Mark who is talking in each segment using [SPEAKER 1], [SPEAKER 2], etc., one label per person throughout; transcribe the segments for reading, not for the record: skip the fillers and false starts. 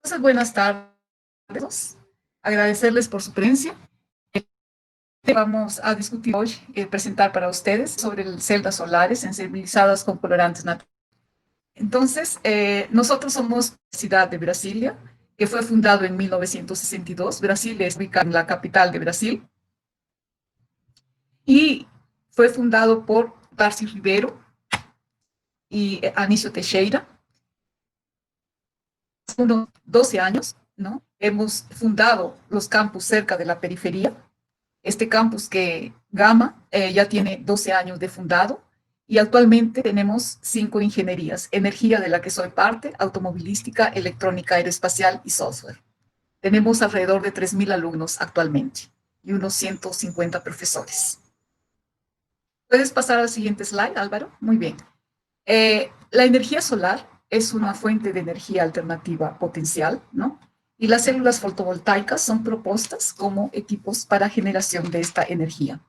[SPEAKER 1] Entonces, buenas tardes. Agradecerles por su presencia. Vamos a discutir hoy, presentar para ustedes sobre celdas solares sensibilizadas con colorantes naturales. Entonces, nosotros somos la Universidad de Brasilia, que fue fundado en 1962. Brasilia es ubicada en la capital de Brasil y fue fundado por Darcy Ribeiro y Anísio Teixeira. Unos 12 años, ¿no? Hemos fundado los campus cerca de la periferia. Este campus que Gama ya tiene 12 años de fundado y actualmente tenemos 5 ingenierías: energía, de la que soy parte, automovilística, electrónica aeroespacial y software. Tenemos alrededor de 3.000 alumnos actualmente y unos 150 profesores. ¿Puedes pasar al siguiente slide, Álvaro? Muy bien. La energía solar es una fuente de energía alternativa potencial, ¿no? Y las células fotovoltaicas son propuestas como equipos para generación de esta energía.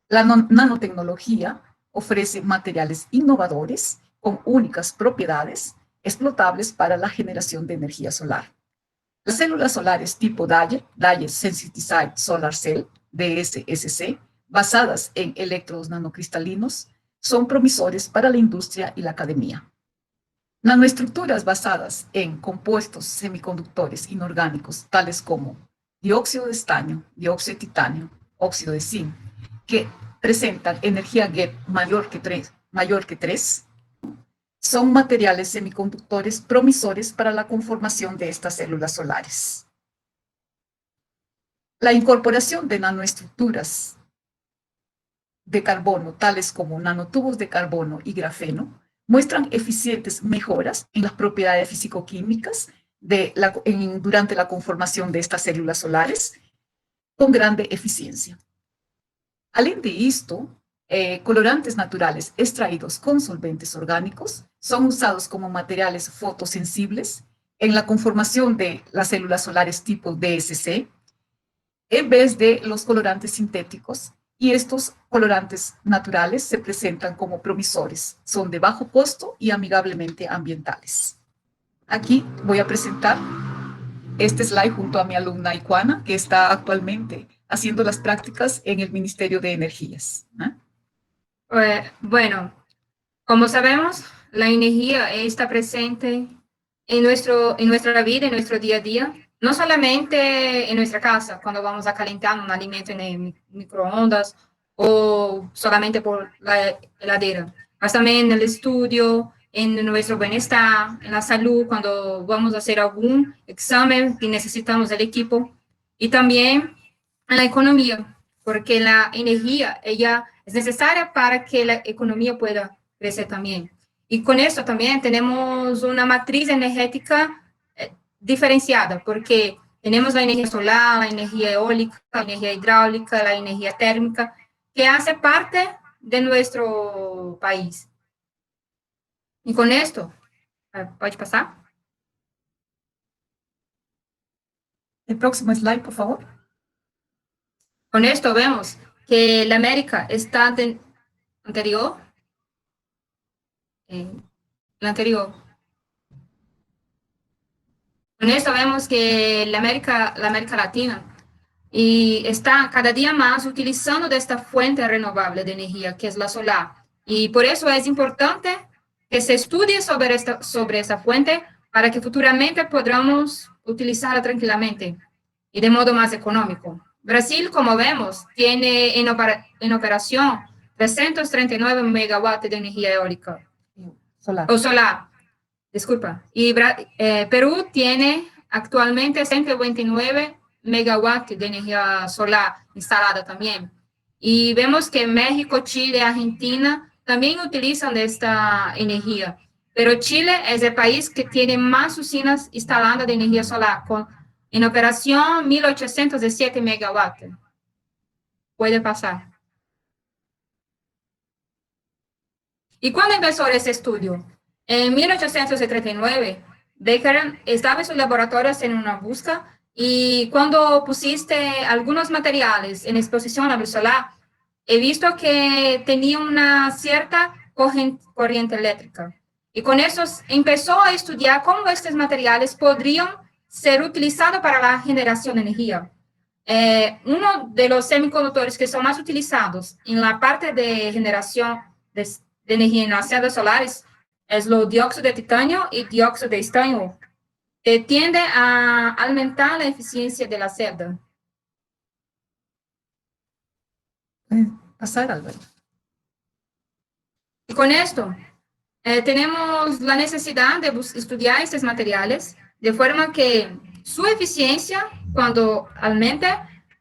[SPEAKER 1] La nanotecnología ofrece materiales innovadores con únicas propiedades explotables para la generación de energía solar. Las células solares tipo Dyer Sensitized Solar Cell, DSSC, basadas en electrodos nanocristalinos, son promisores para la industria y la academia. Nanoestructuras basadas en compuestos semiconductores inorgánicos, tales como dióxido de estaño, dióxido de titanio, óxido de zinc, que presentan energía GEP mayor que 3, son materiales semiconductores promisores para la conformación de estas células solares. La incorporación de nanoestructuras de carbono, tales como nanotubos de carbono y grafeno, muestran eficientes mejoras en las propiedades físico-químicas durante la conformación de estas células solares con grande eficiencia. Além de esto, colorantes naturales extraídos con solventes orgánicos son usados como materiales fotosensibles en la conformación de las células solares tipo DSC en vez de los colorantes sintéticos, y estos colorantes naturales se presentan como promisores, son de bajo costo y amigablemente ambientales. Aquí voy a presentar este slide junto a mi alumna Ikuana, que está actualmente haciendo las prácticas en el Ministerio de Energías.
[SPEAKER 2] Bueno, como sabemos, la energía está presente en nuestra vida, en nuestro día a día, no solamente en nuestra casa, cuando vamos a calentar un alimento en el microondas o solamente por la heladera, mas también en el estudio, en nuestro bienestar, en la salud, cuando vamos a hacer algún examen y necesitamos el equipo, y también en la economía, porque la energía, ella es necesaria para que la economía pueda crecer también. Y con esto también tenemos una matriz energética diferenciada, porque tenemos la energía solar, la energía eólica, la energía hidráulica, la energía térmica, que hace parte de nuestro país. Y con esto, ¿puede pasar?
[SPEAKER 1] El próximo slide, por favor.
[SPEAKER 2] Con esto vemos que la América está anterior, la anterior. Con esto vemos que la América Latina y está cada día más utilizando de esta fuente renovable de energía, que es la solar. Y por eso es importante que se estudie sobre esta fuente para que futuramente podamos utilizarla tranquilamente y de modo más económico. Brasil, como vemos, tiene en operación 339 megawatts de energía eólica. O solar, disculpa. Y Perú tiene actualmente 129 megawatts de energía solar instalada también. Y vemos que México, Chile, Argentina también utilizan de esta energía. Pero Chile es el país que tiene más usinas instaladas de energía solar, en operación 1.807 megawatts. Puede pasar. ¿Y cuándo empezó ese estudio? En 1839, Becker estaba en sus laboratorios en una busca y cuando pusiste algunos materiales en exposición a la luz solar, he visto que tenía una cierta corriente eléctrica. Y con eso empezó a estudiar cómo estos materiales podrían ser utilizado para la generación de energía. Uno de los semiconductores que son más utilizados en la parte de generación de energía en las celdas solares es el dióxido de titanio y dióxido de estaño, que tiende a aumentar la eficiencia de la celda.
[SPEAKER 1] Pasar, Álvaro.
[SPEAKER 2] Y con esto, tenemos la necesidad de estudiar estos materiales de forma que su eficiencia, cuando aumente,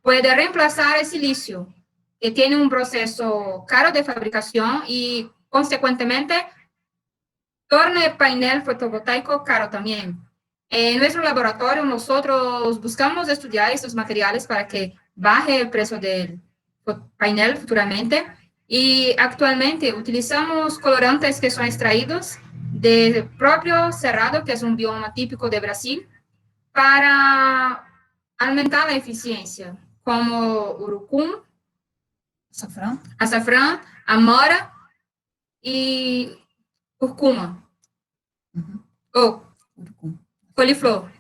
[SPEAKER 2] puede reemplazar el silicio, que tiene un proceso caro de fabricación y, consecuentemente, torna el panel fotovoltaico caro también. En nuestro laboratorio, nosotros buscamos estudiar estos materiales para que baje el precio del panel futuramente. Y actualmente utilizamos colorantes que son extraídos del propio cerrado, que es un bioma típico de Brasil, para aumentar la eficiencia, como urucum, azafrán, amora y cúrcuma. O coliflor.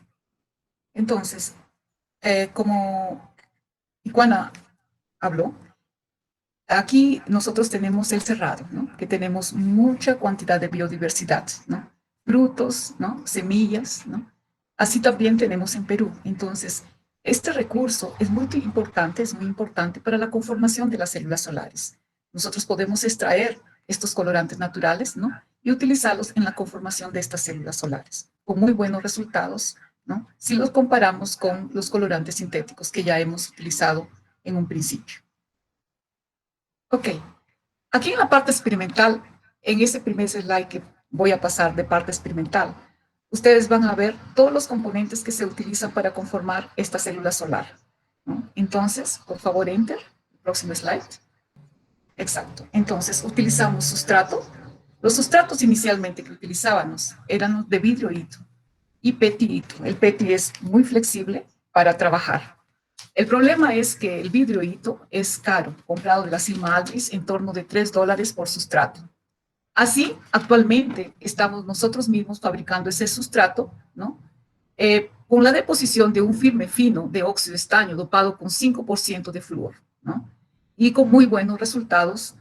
[SPEAKER 1] Entonces, como Iguana habló, aquí nosotros tenemos el cerrado, ¿no? Que tenemos mucha cantidad de biodiversidad, ¿no? Frutos, ¿no? Semillas, ¿no? Así también tenemos en Perú. Entonces, este recurso es muy importante para la conformación de las células solares. Nosotros podemos extraer estos colorantes naturales, ¿no? Y utilizarlos en la conformación de estas células solares, con muy buenos resultados, ¿no? Si los comparamos con los colorantes sintéticos que ya hemos utilizado en un principio. Ok, aquí en la parte experimental, en ese primer slide que voy a pasar de parte experimental, ustedes van a ver todos los componentes que se utilizan para conformar esta célula solar, ¿no? Entonces, por favor, enter, próximo slide. Exacto, entonces utilizamos sustrato. Los sustratos inicialmente que utilizábamos eran los de vidrio hito y petirito. El peti es muy flexible para trabajar. El problema es que el vidrio hito es caro, comprado de la Silma Aldris en torno de $3 por sustrato. Así, actualmente estamos nosotros mismos fabricando ese sustrato, ¿no? Con la deposición de un filme fino de óxido de estaño dopado con 5% de flúor, ¿no? Y con muy buenos resultados,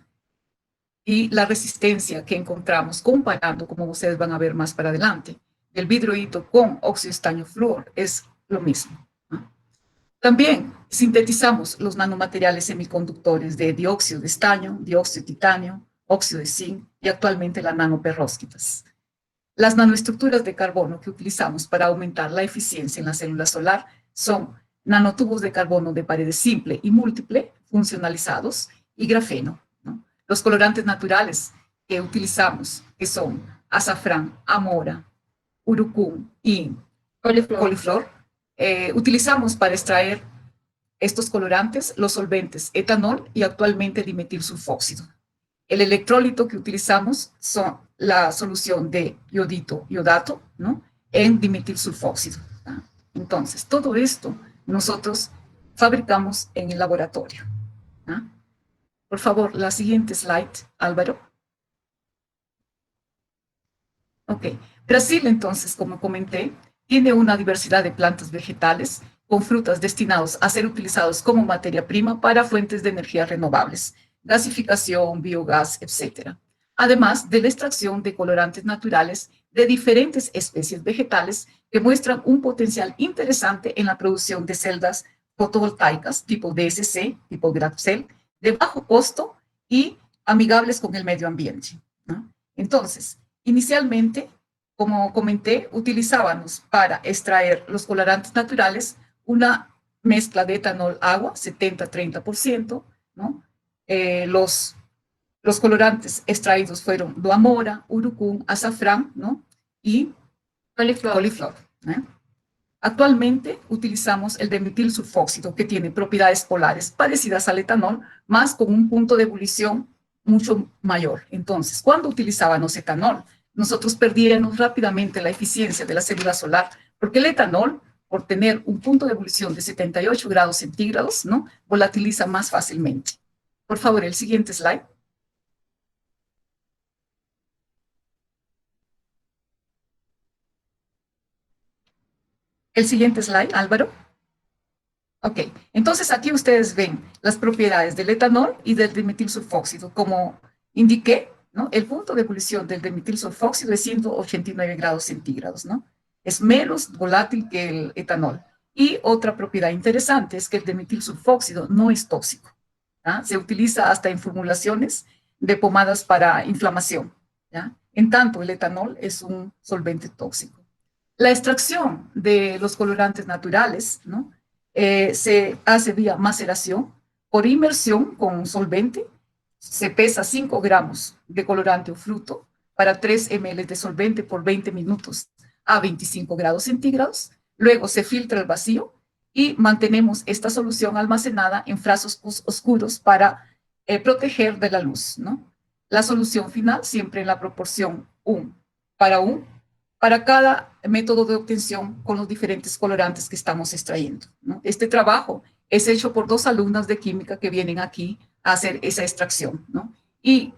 [SPEAKER 1] y la resistencia que encontramos comparando, como ustedes van a ver más para adelante, el vidrio hito con óxido de estaño flúor es lo mismo, ¿no? También sintetizamos los nanomateriales semiconductores de dióxido de estaño, dióxido de titanio, óxido de zinc y actualmente las nanoperrósquitas. Las nanoestructuras de carbono que utilizamos para aumentar la eficiencia en la célula solar son nanotubos de carbono de paredes simple y múltiple, funcionalizados, y grafeno, ¿no? Los colorantes naturales que utilizamos, que son azafrán, amora, urucum y coliflor, utilizamos para extraer estos colorantes los solventes etanol y actualmente dimetil sulfóxido. El electrólito que utilizamos son la solución de iodito, iodato, ¿no? En dimetil sulfóxido, ¿no? Entonces, todo esto nosotros fabricamos en el laboratorio, ¿no? Por favor, la siguiente slide, Álvaro. Ok. Brasil, entonces, como comenté, tiene una diversidad de plantas vegetales con frutas destinados a ser utilizados como materia prima para fuentes de energía renovables, gasificación, biogás, etc. Además de la extracción de colorantes naturales de diferentes especies vegetales que muestran un potencial interesante en la producción de celdas fotovoltaicas tipo DSC, tipo Grapcel, de bajo costo y amigables con el medio ambiente, ¿no? Entonces, inicialmente, como comenté, utilizábamos para extraer los colorantes naturales una mezcla de etanol-agua, 70-30%, ¿no? Los colorantes extraídos fueron doamora, urucum, azafrán, ¿no? Y coliflor, ¿eh? Actualmente utilizamos el dimetil sulfóxido, que tiene propiedades polares parecidas al etanol, más con un punto de ebullición mucho mayor. Entonces, cuando utilizábamos etanol, nosotros perdíamos rápidamente la eficiencia de la célula solar, porque el etanol, por tener un punto de ebullición de 78 grados centígrados, ¿no? Volatiliza más fácilmente. Por favor, el siguiente slide. El siguiente slide, Álvaro. Ok, entonces aquí ustedes ven las propiedades del etanol y del dimetilsulfóxido. Como indiqué, ¿no? El punto de ebullición del dimetilsulfóxido es 189 grados centígrados, ¿no? Es menos volátil que el etanol. Y otra propiedad interesante es que el dimetilsulfóxido no es tóxico. ¿Ya? Se utiliza hasta en formulaciones de pomadas para inflamación. ¿Ya? En tanto, el etanol es un solvente tóxico. La extracción de los colorantes naturales, ¿no? Se hace vía maceración por inmersión con un solvente. Se pesa 5 gramos de colorante o fruto para 3 ml de solvente por 20 minutos a 25 grados centígrados. Luego se filtra el vacío y mantenemos esta solución almacenada en frascos oscuros para proteger de la luz, ¿no? La solución final siempre en la proporción 1 para 1 para cada método de obtención con los diferentes colorantes que estamos extrayendo, ¿no? Este trabajo es hecho por 2 alumnas de química que vienen aquí a hacer esa extracción, ¿no? Y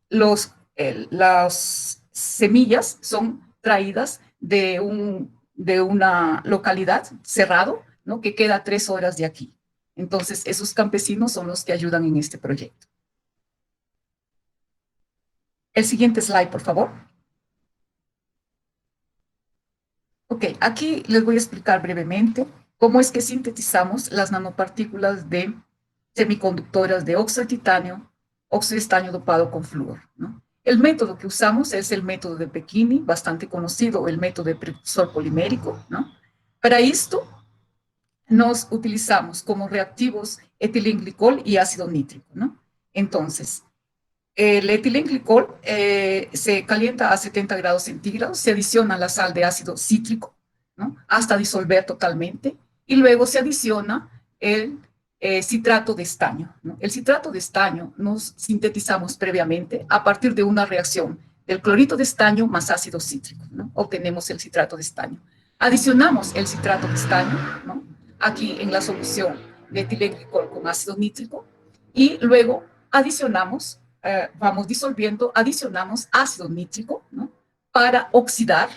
[SPEAKER 1] las semillas son traídas de una localidad cerrado, ¿no? Que queda a 3 horas de aquí. Entonces, esos campesinos son los que ayudan en este proyecto. El siguiente slide, por favor. Ok, aquí les voy a explicar brevemente cómo es que sintetizamos las nanopartículas de semiconductoras de óxido de titanio, óxido de estaño dopado con flúor, ¿no? El método que usamos es el método de Pechini, bastante conocido, el método de precursor polimérico, ¿no? Para esto nos utilizamos como reactivos etilenglicol y ácido nítrico, ¿no? Entonces, el etilenglicol se calienta a 70 grados centígrados, se adiciona la sal de ácido cítrico, ¿no? Hasta disolver totalmente, y luego se adiciona el citrato de estaño, ¿no? El citrato de estaño nos sintetizamos previamente a partir de una reacción del clorito de estaño más ácido cítrico, ¿no? Obtenemos el citrato de estaño. Adicionamos el citrato de estaño, ¿no? Aquí en la solución de etilenglicol con ácido nítrico, y luego vamos disolviendo, adicionamos ácido nítrico, ¿no? Para oxidar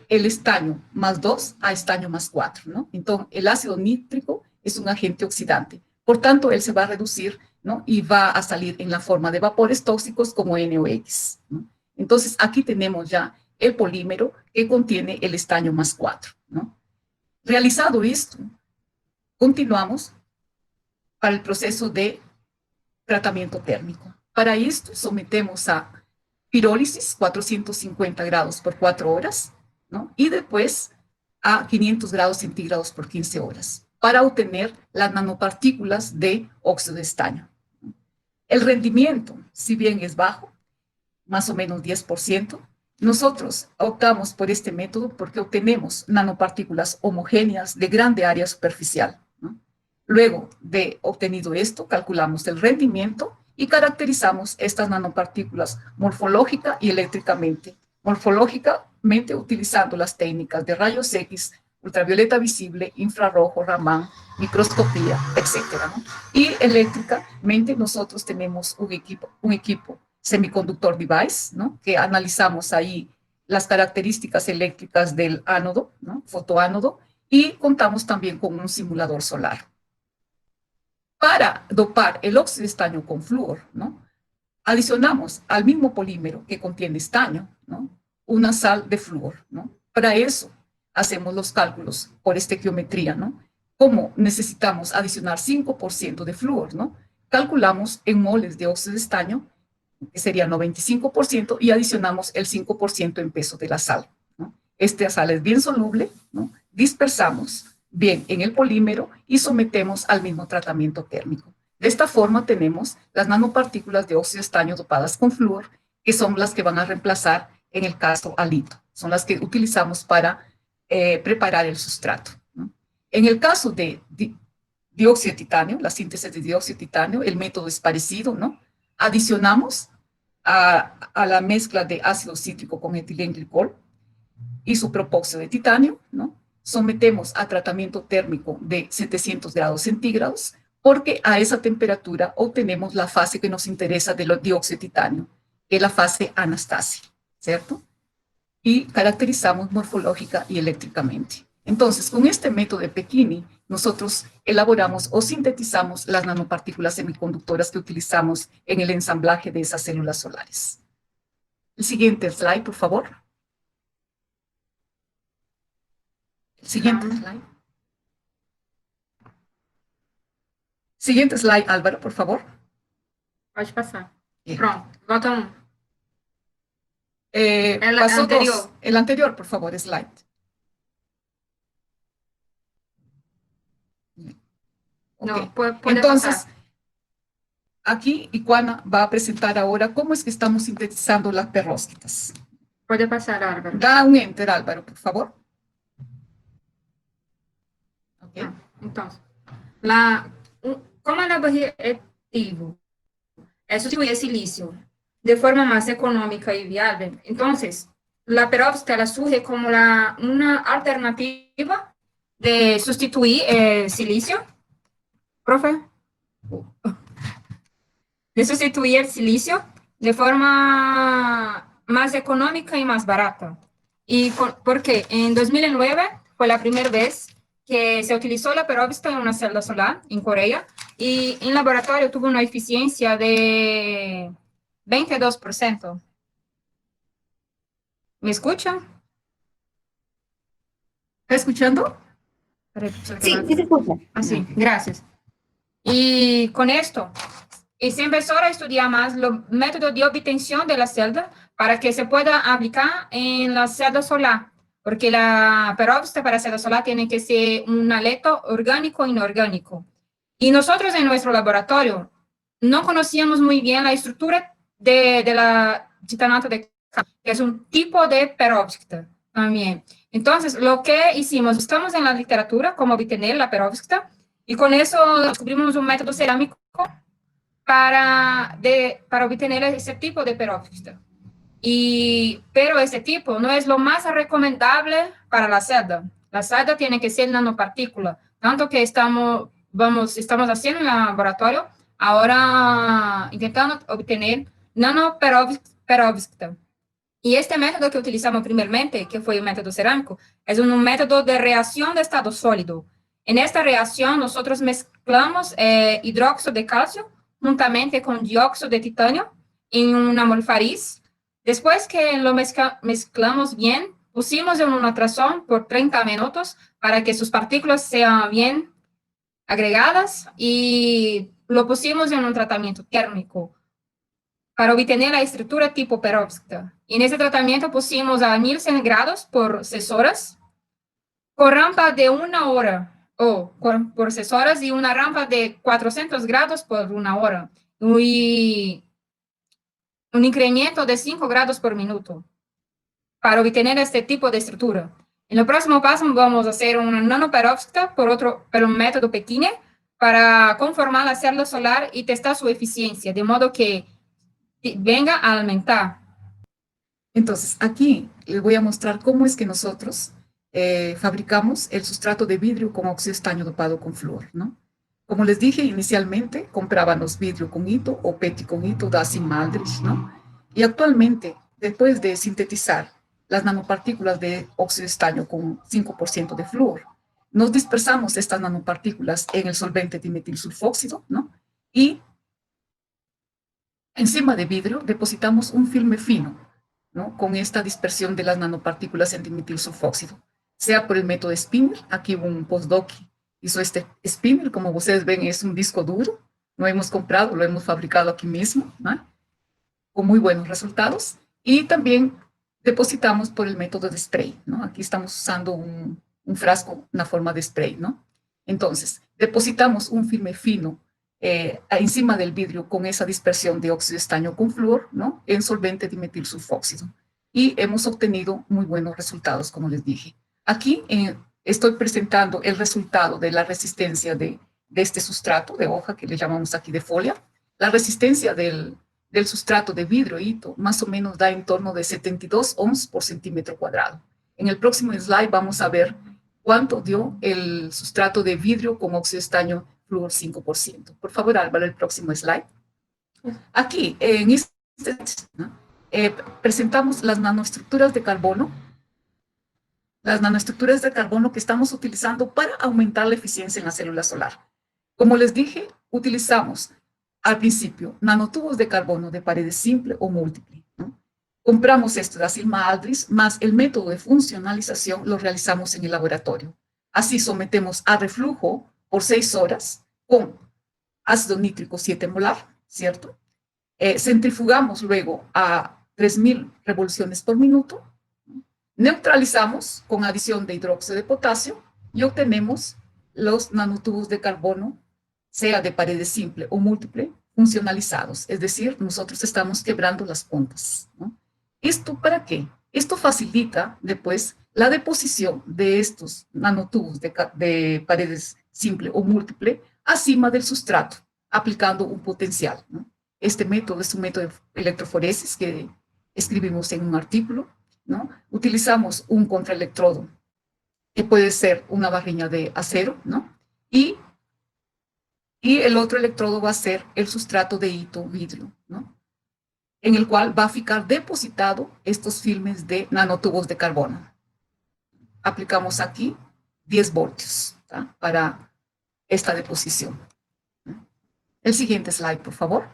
[SPEAKER 1] el estaño más 2 a estaño más 4, ¿no? Entonces, el ácido nítrico es un agente oxidante. Por tanto, él se va a reducir, ¿no? Y va a salir en la forma de vapores tóxicos como NOx, ¿no? Entonces, aquí tenemos ya el polímero que contiene el estaño más 4, ¿no? Realizado esto, continuamos para el proceso de tratamiento térmico. Para esto sometemos a pirólisis 450 grados por 4 horas, ¿no? Y después a 500 grados centígrados por 15 horas para obtener las nanopartículas de óxido de estaño. El rendimiento, si bien es bajo, más o menos 10%, nosotros optamos por este método porque obtenemos nanopartículas homogéneas de grande área superficial, ¿no? Luego de obtenido esto, calculamos el rendimiento y caracterizamos estas nanopartículas morfológica y eléctricamente. Morfológicamente utilizando las técnicas de rayos X, ultravioleta visible, infrarrojo, Raman, microscopía, etcétera, ¿no? Y eléctricamente nosotros tenemos un equipo semiconductor device, ¿no? Que analizamos ahí las características eléctricas del ánodo, ¿no? Fotoánodo, y contamos también con un simulador solar. Para dopar el óxido de estaño con flúor, ¿no? Adicionamos al mismo polímero que contiene estaño, ¿no? Una sal de flúor, ¿no? Para eso hacemos los cálculos por estequiometría, ¿no? Como necesitamos adicionar 5% de flúor, ¿no? Calculamos en moles de óxido de estaño, que sería 95%, y adicionamos el 5% en peso de la sal, ¿no? Esta sal es bien soluble, ¿no? Dispersamos bien en el polímero y sometemos al mismo tratamiento térmico. De esta forma tenemos las nanopartículas de óxido de estaño dopadas con flúor, que son las que van a reemplazar en el caso halito, son las que utilizamos para preparar el sustrato, ¿no? En el caso de dióxido de titanio, la síntesis de dióxido de titanio, el método es parecido, ¿no? Adicionamos a la mezcla de ácido cítrico con etilenglicol y su propóxito de titanio, ¿no? Sometemos a tratamiento térmico de 700 grados centígrados, porque a esa temperatura obtenemos la fase que nos interesa del dióxido de titanio, que es la fase anastasia, ¿cierto? y caracterizamos morfológica y eléctricamente. Entonces, con este método de Pechini, nosotros elaboramos o sintetizamos las nanopartículas semiconductoras que utilizamos en el ensamblaje de esas células solares. El siguiente slide, por favor. El siguiente slide. Siguiente slide, Álvaro, por favor.
[SPEAKER 2] Pode passar.
[SPEAKER 1] Bien.
[SPEAKER 2] Pronto, volta um.
[SPEAKER 1] Pasó
[SPEAKER 2] anterior.
[SPEAKER 1] dos. El anterior, por favor, slide. Okay.
[SPEAKER 2] No, puede
[SPEAKER 1] Entonces,
[SPEAKER 2] pasar.
[SPEAKER 1] aquí Iguana va a presentar ahora cómo es que estamos sintetizando las perovskitas.
[SPEAKER 2] Pode passar, Álvaro.
[SPEAKER 1] Da un enter, Álvaro, por favor. Okay.
[SPEAKER 2] Então, como el objetivo es sustituir silício de forma más económica y viable, entonces la perovskita surge como una alternativa de sustituir el silicio. Profe. De sustituir el silicio de forma más económica y más barata. Porque en 2009 fue la primera vez que se utilizó la perovskita en una celda solar en Corea y en laboratorio tuvo una eficiencia de 22%. ¿Me escuchan?
[SPEAKER 1] ¿Está escuchando?
[SPEAKER 3] Sí, sí se escucha.
[SPEAKER 2] Así, gracias. Y con esto, se empezó a estudiar más los métodos de obtención de la celda para que se pueda aplicar en la celda solar, porque la perovskita para celda solar tiene que ser un aleto orgánico e inorgánico. Y nosotros en nuestro laboratorio no conocíamos muy bien la estructura de la titanato de calcio, que es un tipo de perovskita también. Entonces, lo que hicimos, estamos en la literatura, cómo obtener la perovskita, y con eso descubrimos un método cerámico para obtener ese tipo de perovskita. Pero ese tipo no es lo más recomendable para la celda. La celda tiene que ser nanopartícula, tanto que estamos haciendo en el laboratorio, ahora intentando obtener nanoperovskita. Y este método que utilizamos primeramente, que fue el método cerámico, es un método de reacción de estado sólido. En esta reacción, nosotros mezclamos hidróxido de calcio juntamente con dióxido de titanio en una molfariz. Después que lo mezclamos bien, pusimos en una trazón por 30 minutos para que sus partículas sean bien agregadas y lo pusimos en un tratamiento térmico para obtener la estructura tipo perovskita. Y en ese tratamiento pusimos a 1100 grados por 6 horas, con rampa de 1 hora, o por 6 horas, y una rampa de 400 grados por 1 hora. Y un incremento de 5 grados por minuto para obtener este tipo de estructura. En el próximo paso vamos a hacer una nanoperovskita por un método Pechini para conformar la célula solar y testar su eficiencia, de modo que venga a aumentar.
[SPEAKER 1] Entonces, aquí les voy a mostrar cómo es que nosotros fabricamos el sustrato de vidrio con óxido de estaño dopado con flúor, ¿no? Como les dije inicialmente, comprábamos vidrio con hito o PETI con hito, Dacim Aldrich, ¿no? Y actualmente, después de sintetizar las nanopartículas de óxido de estaño con 5% de flúor, nos dispersamos estas nanopartículas en el solvente dimetilsulfóxido, ¿no? Y encima de vidrio depositamos un filme fino, ¿no? Con esta dispersión de las nanopartículas en dimetilsulfóxido, sea por el método spinner. Aquí un postdoc hizo este spinner, como ustedes ven es un disco duro, lo hemos comprado, lo hemos fabricado aquí mismo, ¿no? Con muy buenos resultados. Y también depositamos por el método de spray, ¿no? Aquí estamos usando un frasco, una forma de spray, ¿no? Entonces, depositamos un filme fino encima del vidrio con esa dispersión de óxido de estaño con flúor, ¿no? En solvente dimetilsulfóxido. Y hemos obtenido muy buenos resultados, como les dije. Aquí estoy presentando el resultado de la resistencia de este sustrato de hoja, que le llamamos aquí de folia. La resistencia del sustrato de vidrio hito más o menos da en torno de 72 ohms por centímetro cuadrado. En el próximo slide vamos a ver cuánto dio el sustrato de vidrio con óxido de estaño flúor 5%. Por favor, Álvaro, el próximo slide. Aquí, en este, ¿no? presentamos las nanoestructuras de carbono, que estamos utilizando para aumentar la eficiencia en la célula solar. Como les dije, utilizamos al principio nanotubos de carbono de paredes simple o múltiple, ¿no? Compramos esto de Asilma Aldrich, más el método de funcionalización lo realizamos en el laboratorio. Así sometemos a reflujo por 6 horas con ácido nítrico 7 molar, ¿cierto? Centrifugamos luego a 3000 revoluciones por minuto, neutralizamos con adición de hidróxido de potasio y obtenemos los nanotubos de carbono, sea de paredes simple o múltiple, funcionalizados. Es decir, nosotros estamos quebrando las puntas, ¿no? ¿Esto para qué? Esto facilita después la deposición de estos nanotubos de paredes simple o múltiple acima del sustrato, aplicando un potencial, ¿no? Este método es un método de electroforesis que escribimos en un artículo, ¿no? Utilizamos un contraelectrodo que puede ser una barriña de acero, ¿no? Y el otro electrodo va a ser el sustrato de hito vidrio, ¿no? En el cual va a ficar depositado estos filmes de nanotubos de carbono. Aplicamos aquí 10 voltios, ¿tá? Para esta deposición. El siguiente slide, por favor.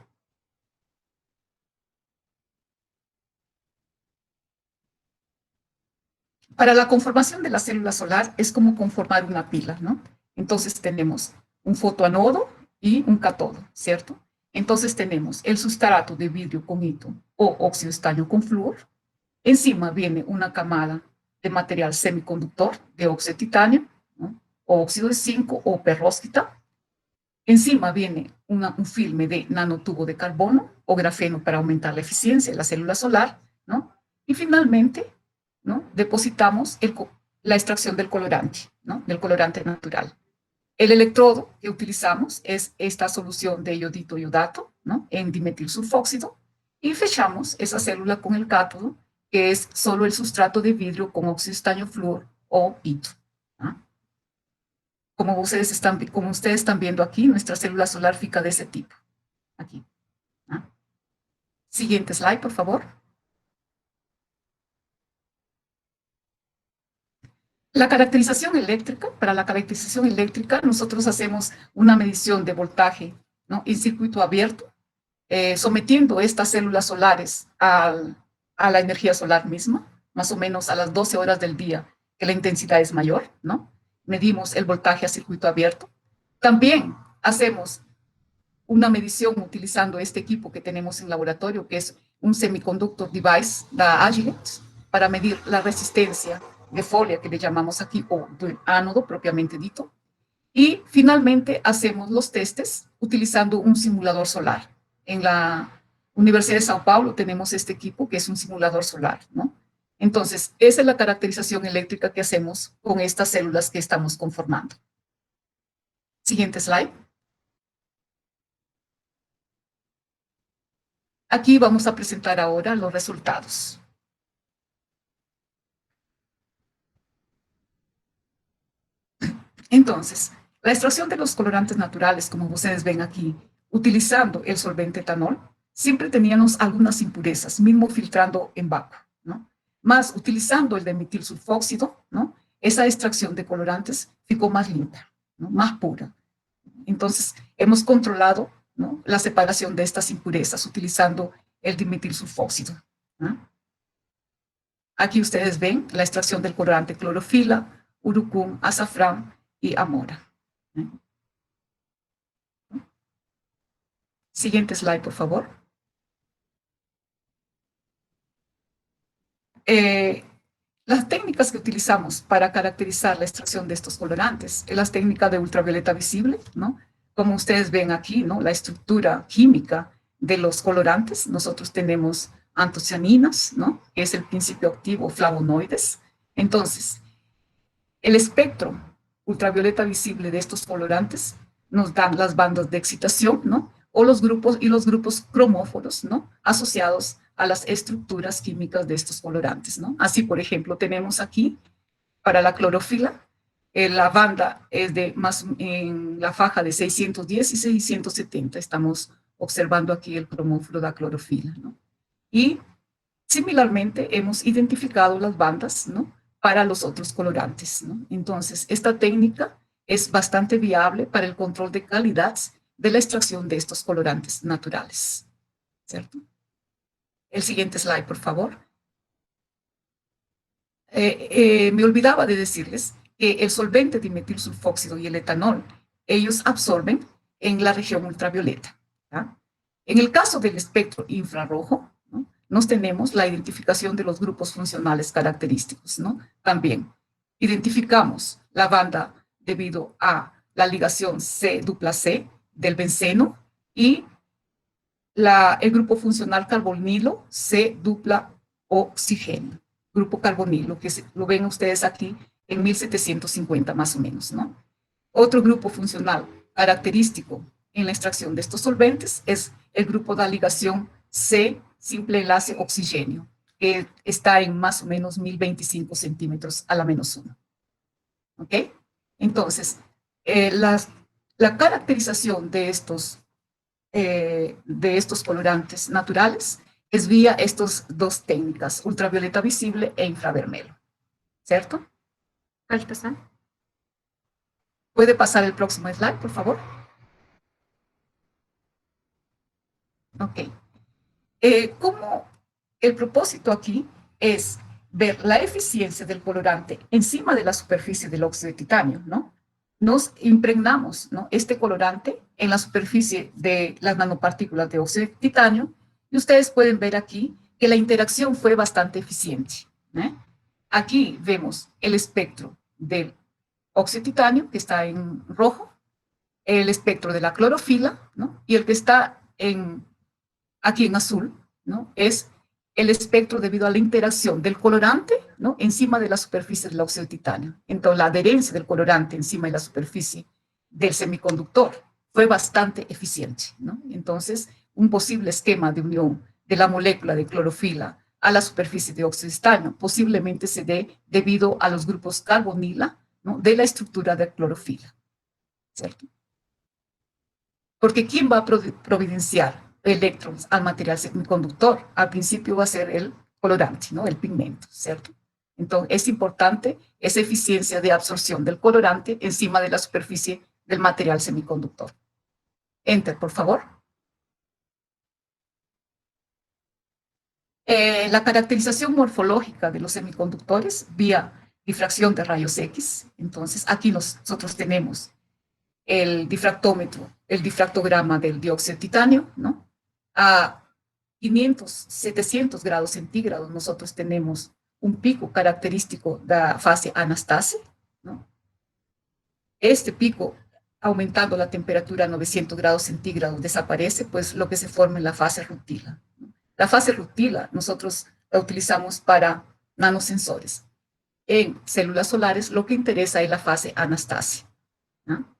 [SPEAKER 1] Para la conformación de la célula solar es como conformar una pila, ¿no? Entonces tenemos un fotoanodo y un cátodo, ¿cierto? Entonces tenemos el sustrato de vidrio con hito o óxido de estaño con flúor. Encima viene una camada de material semiconductor de óxido de titanio, ¿no? O óxido de zinc o perrósquita. Encima viene un filme de nanotubo de carbono o grafeno para aumentar la eficiencia de la célula solar, ¿no? Y finalmente, ¿no? Depositamos la extracción del colorante, ¿no? Del colorante natural. El electrodo que utilizamos es esta solución de iodito iodato, ¿no? En dimetilsulfóxido, y fechamos esa célula con el cátodo, que es solo el sustrato de vidrio con óxido de estaño flúor o hito, ¿no? Como ustedes están viendo aquí, nuestra célula solar fica de ese tipo. Aquí, ¿no? Siguiente slide, por favor. La caracterización eléctrica, para la caracterización eléctrica, nosotros hacemos una medición de voltaje, ¿no? En circuito abierto, sometiendo estas células solares a la energía solar misma, más o menos a las 12 horas del día, que la intensidad es mayor, ¿no? Medimos el voltaje a circuito abierto. También hacemos una medición utilizando este equipo que tenemos en laboratorio, que es un semiconductor device, la Agilent, para medir la resistencia de folia, que le llamamos aquí, o de ánodo propiamente dicho. Y finalmente hacemos los testes utilizando un simulador solar. En la Universidad de Sao Paulo tenemos este equipo que es un simulador solar, ¿no? Entonces, esa es la caracterización eléctrica que hacemos con estas células que estamos conformando. Siguiente slide. Aquí vamos a presentar ahora los resultados. Entonces, la extracción de los colorantes naturales, como ustedes ven aquí, utilizando el solvente etanol, siempre teníamos algunas impurezas, mismo filtrando en vacuo, ¿no? Más utilizando el dimetilsulfóxido, ¿no? Esa extracción de colorantes ficó más limpia, ¿no? Más pura. Entonces, hemos controlado, ¿no? La separación de estas impurezas utilizando el dimetilsulfóxido, ¿no? Aquí ustedes ven la extracción del colorante clorofila, urucum, azafrán y amora. Siguiente slide, por favor. Las técnicas que utilizamos para caracterizar la extracción de estos colorantes es la técnica de ultravioleta visible, ¿no? Como ustedes ven aquí, ¿no? La estructura química de los colorantes. Nosotros tenemos antocianinas, ¿no? Que es el principio activo, flavonoides. Entonces, el espectro ultravioleta visible de estos colorantes nos dan las bandas de excitación, ¿no? O los grupos cromóforos, ¿no? Asociados a las estructuras químicas de estos colorantes, ¿no? Así, por ejemplo, tenemos aquí, para la clorofila, la banda es en la faja de 610 y 670. Estamos observando aquí el cromóforo de la clorofila, ¿no? Y Similarmente, hemos identificado las bandas, ¿no?, para los otros colorantes, ¿no? Entonces, esta técnica es bastante viable para el control de calidad de la extracción de estos colorantes naturales, ¿cierto? El siguiente slide, por favor. Me olvidaba de decirles que el solvente dimetilsulfóxido y el etanol, ellos absorben en la región ultravioleta, ¿ya? En el caso del espectro infrarrojo, ¿no?, nos tenemos la identificación de los grupos funcionales característicos, ¿no? También identificamos la banda debido a la ligación C-C del benceno y el grupo funcional carbonilo C-oxígeno. Grupo carbonilo, que lo ven ustedes aquí en 1750 más o menos, ¿no? Otro grupo funcional característico en la extracción de estos solventes es el grupo de ligación C, simple enlace oxígeno, que está en más o menos 1025 centímetros a la -1. ¿Ok? Entonces, la caracterización de estos colorantes naturales es vía estas dos técnicas, ultravioleta visible e infravermelho, ¿cierto?
[SPEAKER 2] ¿Puedes pasar?
[SPEAKER 1] ¿Puede pasar el próximo slide, por favor? Ok. Como el propósito aquí es ver la eficiencia del colorante encima de la superficie del óxido de titanio, ¿no? Nos impregnamos, ¿no?, este colorante en la superficie de las nanopartículas de óxido de titanio y ustedes pueden ver aquí que la interacción fue bastante eficiente, ¿eh? Aquí vemos el espectro del óxido de titanio, que está en rojo, el espectro de la clorofila, ¿no?, y el que está aquí en azul, ¿no?, es el espectro debido a la interacción del colorante, ¿no?, encima de la superficie del óxido de titanio. Entonces, la adherencia del colorante encima de la superficie del semiconductor fue bastante eficiente, ¿no? Entonces, un posible esquema de unión de la molécula de clorofila a la superficie de óxido de titanio posiblemente se dé debido a los grupos carbonila, ¿no?, de la estructura de clorofila, ¿cierto? Porque ¿quién va a providenciar electrones al material semiconductor? Al principio va a ser el colorante, ¿no?, el pigmento, ¿cierto? Entonces, es importante esa eficiencia de absorción del colorante encima de la superficie del material semiconductor. Enter, por favor. La caracterización morfológica de los semiconductores vía difracción de rayos X. Entonces, aquí nosotros tenemos el difractómetro, el difractograma del dióxido de titanio, ¿no? A 500, 700 grados centígrados nosotros tenemos un pico característico de la fase anastase, ¿no? Este pico, aumentando la temperatura a 900 grados centígrados, desaparece, pues lo que se forma en la fase rutila, ¿no? La fase rutila nosotros la utilizamos para nanosensores. En células solares lo que interesa es la fase anastase, ¿no?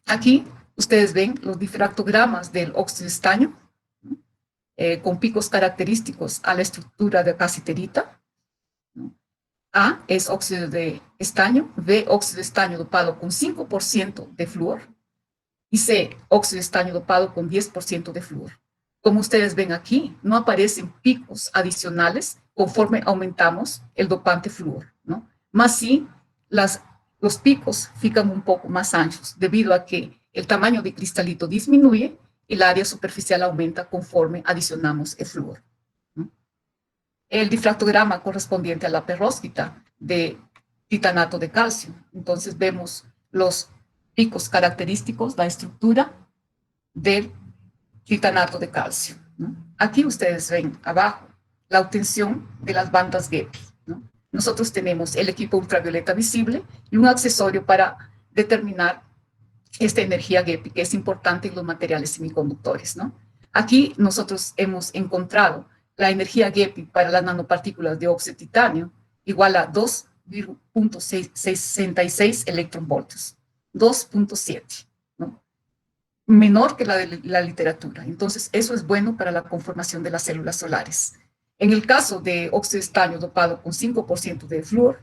[SPEAKER 1] Aquí ustedes ven los difractogramas del óxido de estaño, ¿no?, con picos característicos a la estructura de casiterita, ¿no? A es óxido de estaño, B óxido de estaño dopado con 5% de flúor y C óxido de estaño dopado con 10% de flúor. Como ustedes ven aquí, no aparecen picos adicionales conforme aumentamos el dopante flúor, ¿no? Más sí, los picos fican un poco más anchos debido a que el tamaño de cristalito disminuye y el área superficial aumenta conforme adicionamos el flúor, ¿no? El difractograma correspondiente a la perovskita de titanato de calcio. Entonces vemos los picos característicos, la estructura del titanato de calcio, ¿no? Aquí ustedes ven abajo la obtención de las bandas Gepi, ¿no? Nosotros tenemos el equipo ultravioleta visible y un accesorio para determinar esta energía Gepi, que es importante en los materiales semiconductores, ¿no? Aquí nosotros hemos encontrado la energía Gepi para las nanopartículas de óxido de titanio igual a 2,66 electronvoltios, 2,7, ¿no?, menor que la de la literatura. Entonces, eso es bueno para la conformación de las células solares. En el caso de óxido de estaño dopado con 5% de flúor,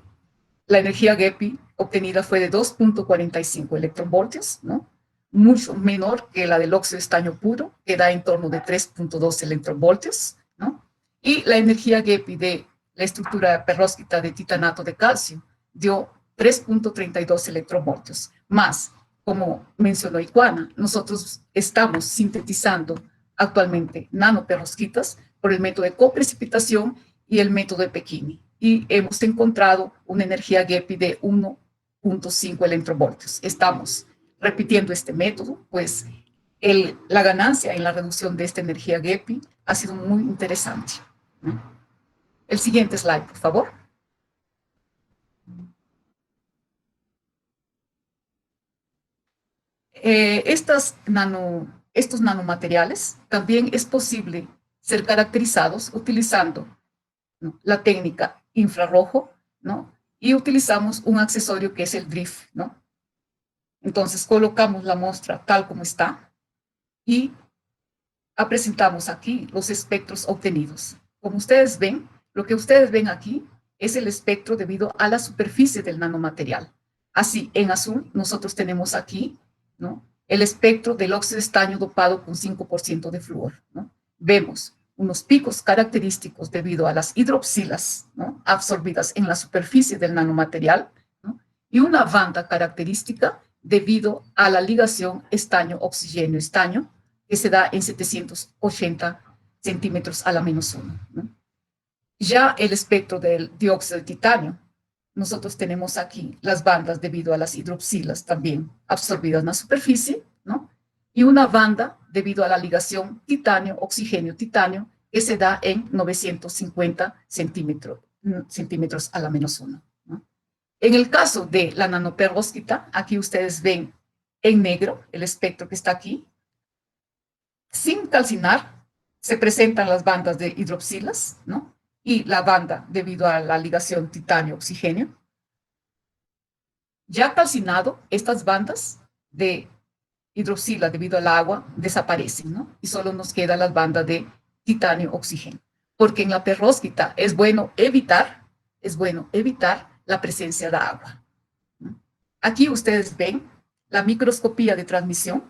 [SPEAKER 1] la energía Gepi obtenida fue de 2,45 electronvoltios, ¿no?, mucho menor que la del óxido de estaño puro, que da en torno de 3,2 electronvoltios, ¿no? Y la energía Gepi de la estructura perovskita de titanato de calcio dio 3.32 electrovoltios. Más, como mencionó Iguana, nosotros estamos sintetizando actualmente nanoperovskitas por el método de coprecipitación y el método de Pechini. Y hemos encontrado una energía Gepi de 1.5 electrovoltios. Estamos repitiendo este método, pues la ganancia en la reducción de esta energía Gepi ha sido muy interesante. El siguiente slide, por favor. Estos nanomateriales también es posible ser caracterizados utilizando, ¿no?, la técnica infrarrojo, ¿no? Y utilizamos un accesorio que es el drift, ¿no? Entonces colocamos la muestra tal como está y presentamos aquí los espectros obtenidos. Como ustedes ven, lo que ustedes ven aquí es el espectro debido a la superficie del nanomaterial. Así, en azul, nosotros tenemos aquí, ¿no?, el espectro del óxido de estaño dopado con 5% de flúor, ¿no? Vemos unos picos característicos debido a las hidroxilas, ¿no?, absorbidas en la superficie del nanomaterial, ¿no?, y una banda característica debido a la ligación estaño-oxígeno-estaño, que se da en 780 centímetros a la -1, ¿no? Ya el espectro del dióxido de titanio, nosotros tenemos aquí las bandas debido a las hidroxilas también absorbidas en la superficie, ¿no? Y una banda debido a la ligación titanio-oxígeno-titanio que se da en 950 centímetros a la -1, ¿no? En el caso de la nanoperovskita, aquí ustedes ven en negro el espectro que está aquí. Sin calcinar, se presentan las bandas de hidroxilas, ¿no?, y la banda debido a la ligación titanio-oxígeno. Ya calcinado, estas bandas de hidroxila debido al agua desaparecen, ¿no?, y solo nos queda las bandas de titanio-oxígeno. Porque en la perovskita es bueno evitar la presencia de agua, ¿no? Aquí ustedes ven la microscopía de transmisión,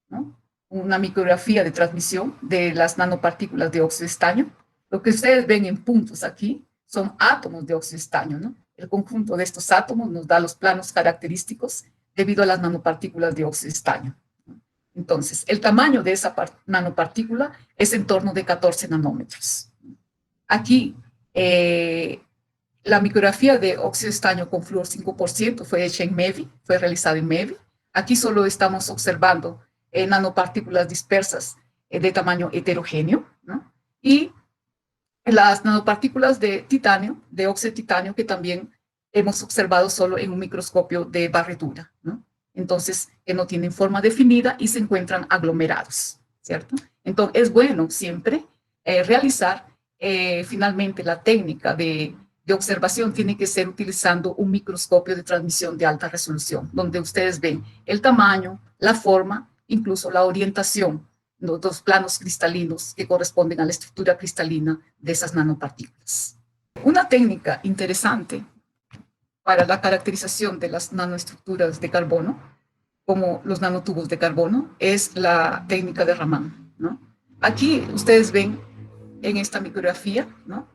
[SPEAKER 1] ¿no?, una micrografía de transmisión de las nanopartículas de óxido de estaño. Lo que ustedes ven en puntos aquí son átomos de óxido de estaño, ¿no? El conjunto de estos átomos nos da los planos característicos debido a las nanopartículas de óxido de estaño. Entonces, el tamaño de esa nanopartícula es en torno de 14 nanómetros. Aquí, la micrografía de óxido de estaño con flúor 5% fue hecha en MEVI, fue realizada en MEVI. Aquí solo estamos observando nanopartículas dispersas de tamaño heterogéneo, ¿no? Y las nanopartículas de titanio, de óxido de titanio, que también hemos observado solo en un microscopio de barredura, ¿no? Entonces, que no tienen forma definida y se encuentran aglomerados, ¿cierto? Entonces, es bueno siempre realizar finalmente la técnica de observación tiene que ser utilizando un microscopio de transmisión de alta resolución, donde ustedes ven el tamaño, la forma, incluso la orientación, los dos planos cristalinos que corresponden a la estructura cristalina de esas nanopartículas. Una técnica interesante para la caracterización de las nanoestructuras de carbono, como los nanotubos de carbono, es la técnica de Raman, ¿no? Aquí ustedes ven en esta micrografía, ¿no?,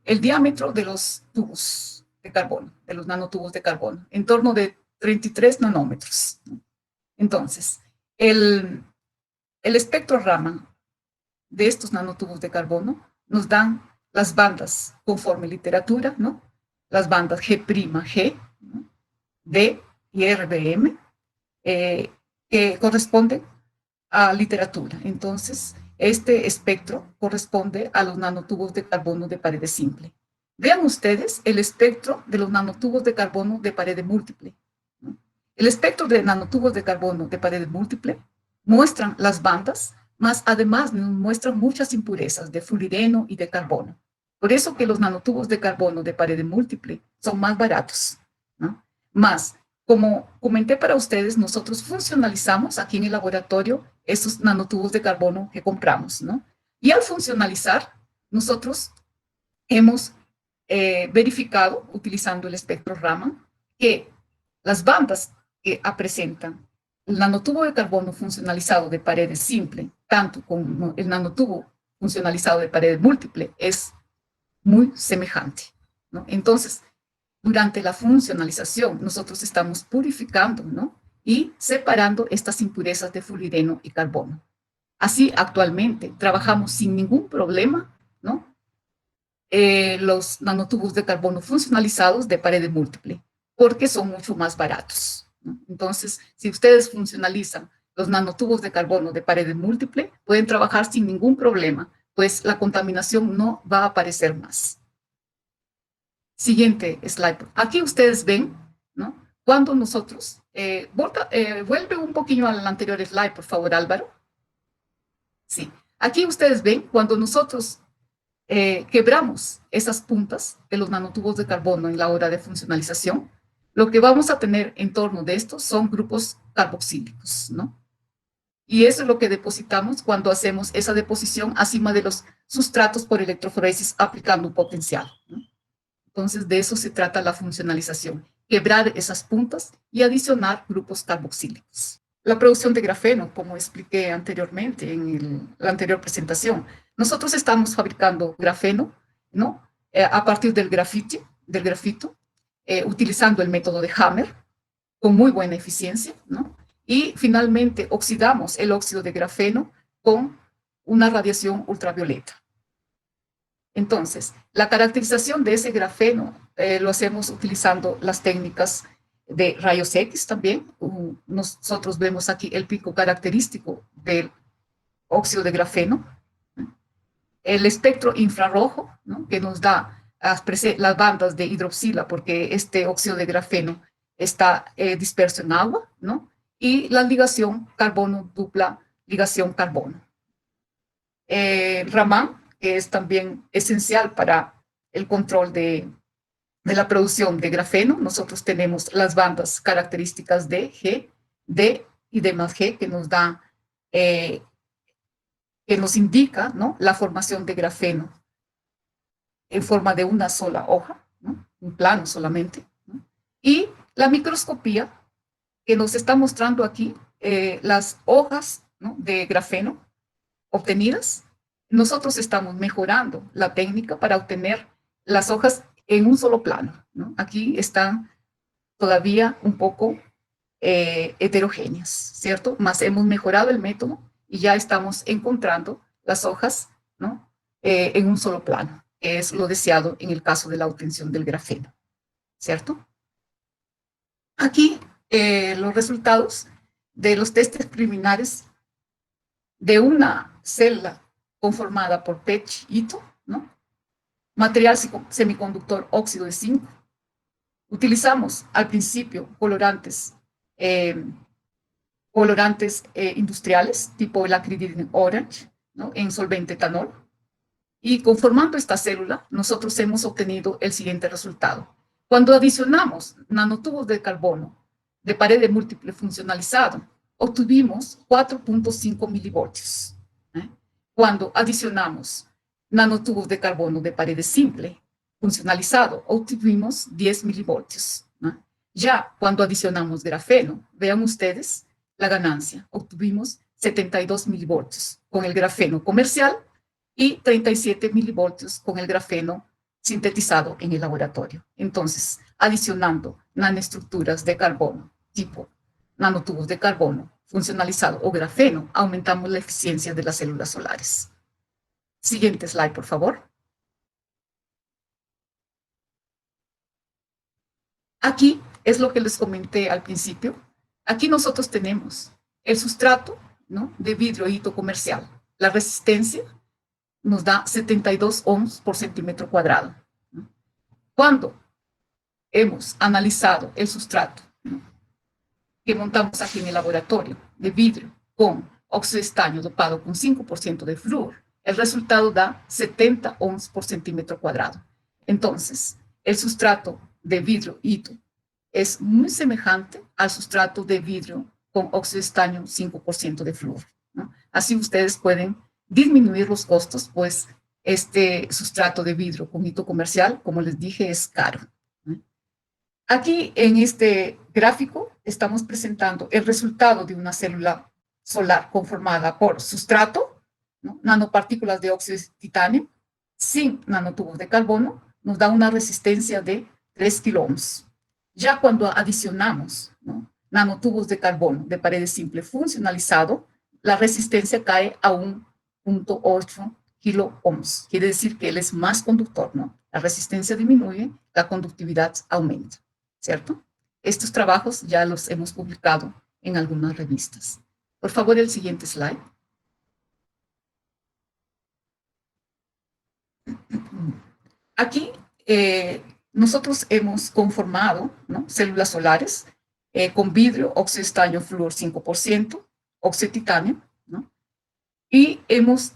[SPEAKER 1] el diámetro de los tubos de carbono, de los nanotubos de carbono, en torno de 33 nanómetros, ¿no? Entonces, el espectro Raman de estos nanotubos de carbono nos dan las bandas conforme literatura, ¿no?, las bandas G', ¿no?, D y RBM, que corresponden a literatura. Entonces, este espectro corresponde a los nanotubos de carbono de pared simple. Vean ustedes el espectro de los nanotubos de carbono de pared múltiple, ¿no? El espectro de nanotubos de carbono de pared múltiple muestran las bandas, más además nos muestran muchas impurezas de fluoreno y de carbono. Por eso que los nanotubos de carbono de pared múltiple son más baratos, ¿no? Más, como comenté para ustedes, nosotros funcionalizamos aquí en el laboratorio estos nanotubos de carbono que compramos, ¿no? Y al funcionalizar, nosotros hemos verificado, utilizando el espectro Raman, que las bandas que presentan el nanotubo de carbono funcionalizado de pared simple, tanto como el nanotubo funcionalizado de pared múltiple es muy semejante, ¿no? Entonces, durante la funcionalización, nosotros estamos purificando, ¿no? Y separando estas impurezas de fullereno y carbono. Así, actualmente, trabajamos sin ningún problema, ¿no? Los nanotubos de carbono funcionalizados de pared múltiple, porque son mucho más baratos, ¿no? Entonces, si ustedes funcionalizan los nanotubos de carbono de pared múltiple, pueden trabajar sin ningún problema, pues la contaminación no va a aparecer más. Siguiente slide. Aquí ustedes ven, ¿no? Cuando nosotros, vuelve un poquito al anterior slide, por favor, Álvaro. Sí. Aquí ustedes ven cuando nosotros quebramos esas puntas de los nanotubos de carbono en la hora de funcionalización, lo que vamos a tener en torno de estos son grupos carboxílicos, ¿no? Y eso es lo que depositamos cuando hacemos esa deposición encima de los sustratos por electroforesis aplicando un potencial, ¿no? Entonces, de eso se trata la funcionalización, quebrar esas puntas y adicionar grupos carboxílicos. La producción de grafeno, como expliqué anteriormente en la anterior presentación, nosotros estamos fabricando grafeno, ¿no? A partir del grafito, utilizando el método de Hammer, con muy buena eficiencia, ¿no? Y finalmente oxidamos el óxido de grafeno con una radiación ultravioleta. Entonces, la caracterización de ese grafeno lo hacemos utilizando las técnicas de rayos X también. Nosotros vemos aquí el pico característico del óxido de grafeno. El espectro infrarrojo, ¿no? Que nos da las bandas de hidroxila, porque este óxido de grafeno está disperso en agua, ¿no? Y la ligación carbono, dupla ligación carbono. Raman, que es también esencial para el control de la producción de grafeno. Nosotros tenemos las bandas características de G, D y D más G, que nos da, que nos indica, ¿no? La formación de grafeno en forma de una sola hoja, ¿no? Un plano solamente, ¿no? Y la microscopía, que nos está mostrando aquí las hojas, ¿no? De grafeno obtenidas. Nosotros estamos mejorando la técnica para obtener las hojas en un solo plano, ¿no? Aquí están todavía un poco heterogéneas, ¿cierto? Más hemos mejorado el método y ya estamos encontrando las hojas, ¿no? En un solo plano, que es lo deseado en el caso de la obtención del grafeno, ¿cierto? Aquí los resultados de los testes preliminares de una célula conformada por PET-ITO, ¿no? Material semiconductor óxido de zinc. Utilizamos al principio colorantes industriales tipo el acridine orange, ¿no? En solvente etanol. Y conformando esta célula, nosotros hemos obtenido el siguiente resultado. Cuando adicionamos nanotubos de carbono de pared múltiple funcionalizado, obtuvimos 4.5 milivoltios. Cuando adicionamos nanotubos de carbono de pared simple funcionalizado, obtuvimos 10 milivoltios. Ya cuando adicionamos grafeno, vean ustedes la ganancia, obtuvimos 72 milivoltios con el grafeno comercial y 37 milivoltios con el grafeno sintetizado en el laboratorio. Entonces, adicionando nanoestructuras de carbono tipo nanotubos de carbono funcionalizado o grafeno, aumentamos la eficiencia de las células solares. Siguiente slide, por favor. Aquí es lo que les comenté al principio. Aquí nosotros tenemos el sustrato, ¿no? De vidrio hito comercial. La resistencia nos da 72 ohms por centímetro cuadrado, ¿no? Cuando hemos analizado el sustrato, ¿no? Que montamos aquí en el laboratorio de vidrio con óxido de estaño dopado con 5% de flúor, el resultado da 70 ohms por centímetro cuadrado. Entonces, el sustrato de vidrio hito es muy semejante al sustrato de vidrio con óxido de estaño 5% de flúor, ¿no? Así ustedes pueden disminuir los costos, pues este sustrato de vidrio con hito comercial, como les dije, es caro. Aquí en este gráfico estamos presentando el resultado de una célula solar conformada por sustrato, ¿no? Nanopartículas de óxido de titanio sin nanotubos de carbono nos da una resistencia de 3 kiloohms. Ya cuando adicionamos, ¿no?, nanotubos de carbono de pared simple funcionalizado, la resistencia cae a 1.8 kiloohms. Quiere decir que él es más conductor, ¿no? La resistencia disminuye, la conductividad aumenta, ¿cierto? Estos trabajos ya los hemos publicado en algunas revistas. Por favor, el siguiente slide. Aquí nosotros hemos conformado, ¿no?, células solares con vidrio, óxido de estaño, flúor 5%, óxido de titanio, ¿no? Y hemos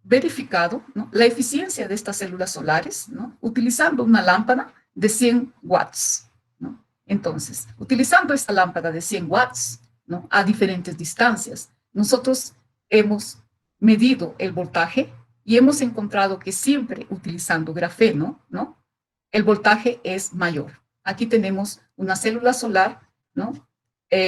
[SPEAKER 1] verificado, ¿no?, la eficiencia de estas células solares, ¿no?, utilizando una lámpara de 100 watts, ¿no? Entonces, utilizando esta lámpara de 100 watts, ¿no?, a diferentes distancias, nosotros hemos medido el voltaje y hemos encontrado que siempre utilizando grafeno, ¿no?, el voltaje es mayor. Aquí tenemos una célula solar, ¿no?,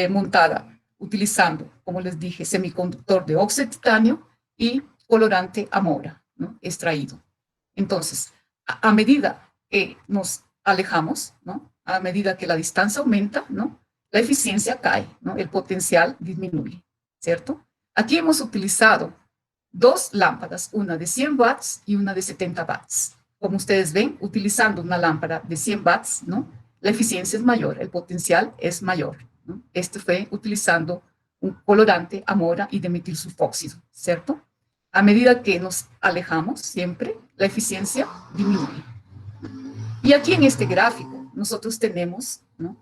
[SPEAKER 1] montada utilizando, como les dije, semiconductor de óxido de titanio y colorante amora, ¿no?, extraído. Entonces, a medida que nos alejamos, ¿no?, a medida que la distancia aumenta, ¿no?, la eficiencia cae, ¿no?, el potencial disminuye, ¿cierto? Aquí hemos utilizado dos lámparas, una de 100 watts y una de 70 watts. Como ustedes ven, utilizando una lámpara de 100 watts, ¿no?, la eficiencia es mayor, el potencial es mayor, ¿no? Este fue utilizando un colorante amora y dimetilsulfóxido, ¿cierto? A medida que nos alejamos, siempre la eficiencia disminuye. Y aquí en este gráfico, nosotros tenemos, ¿no?,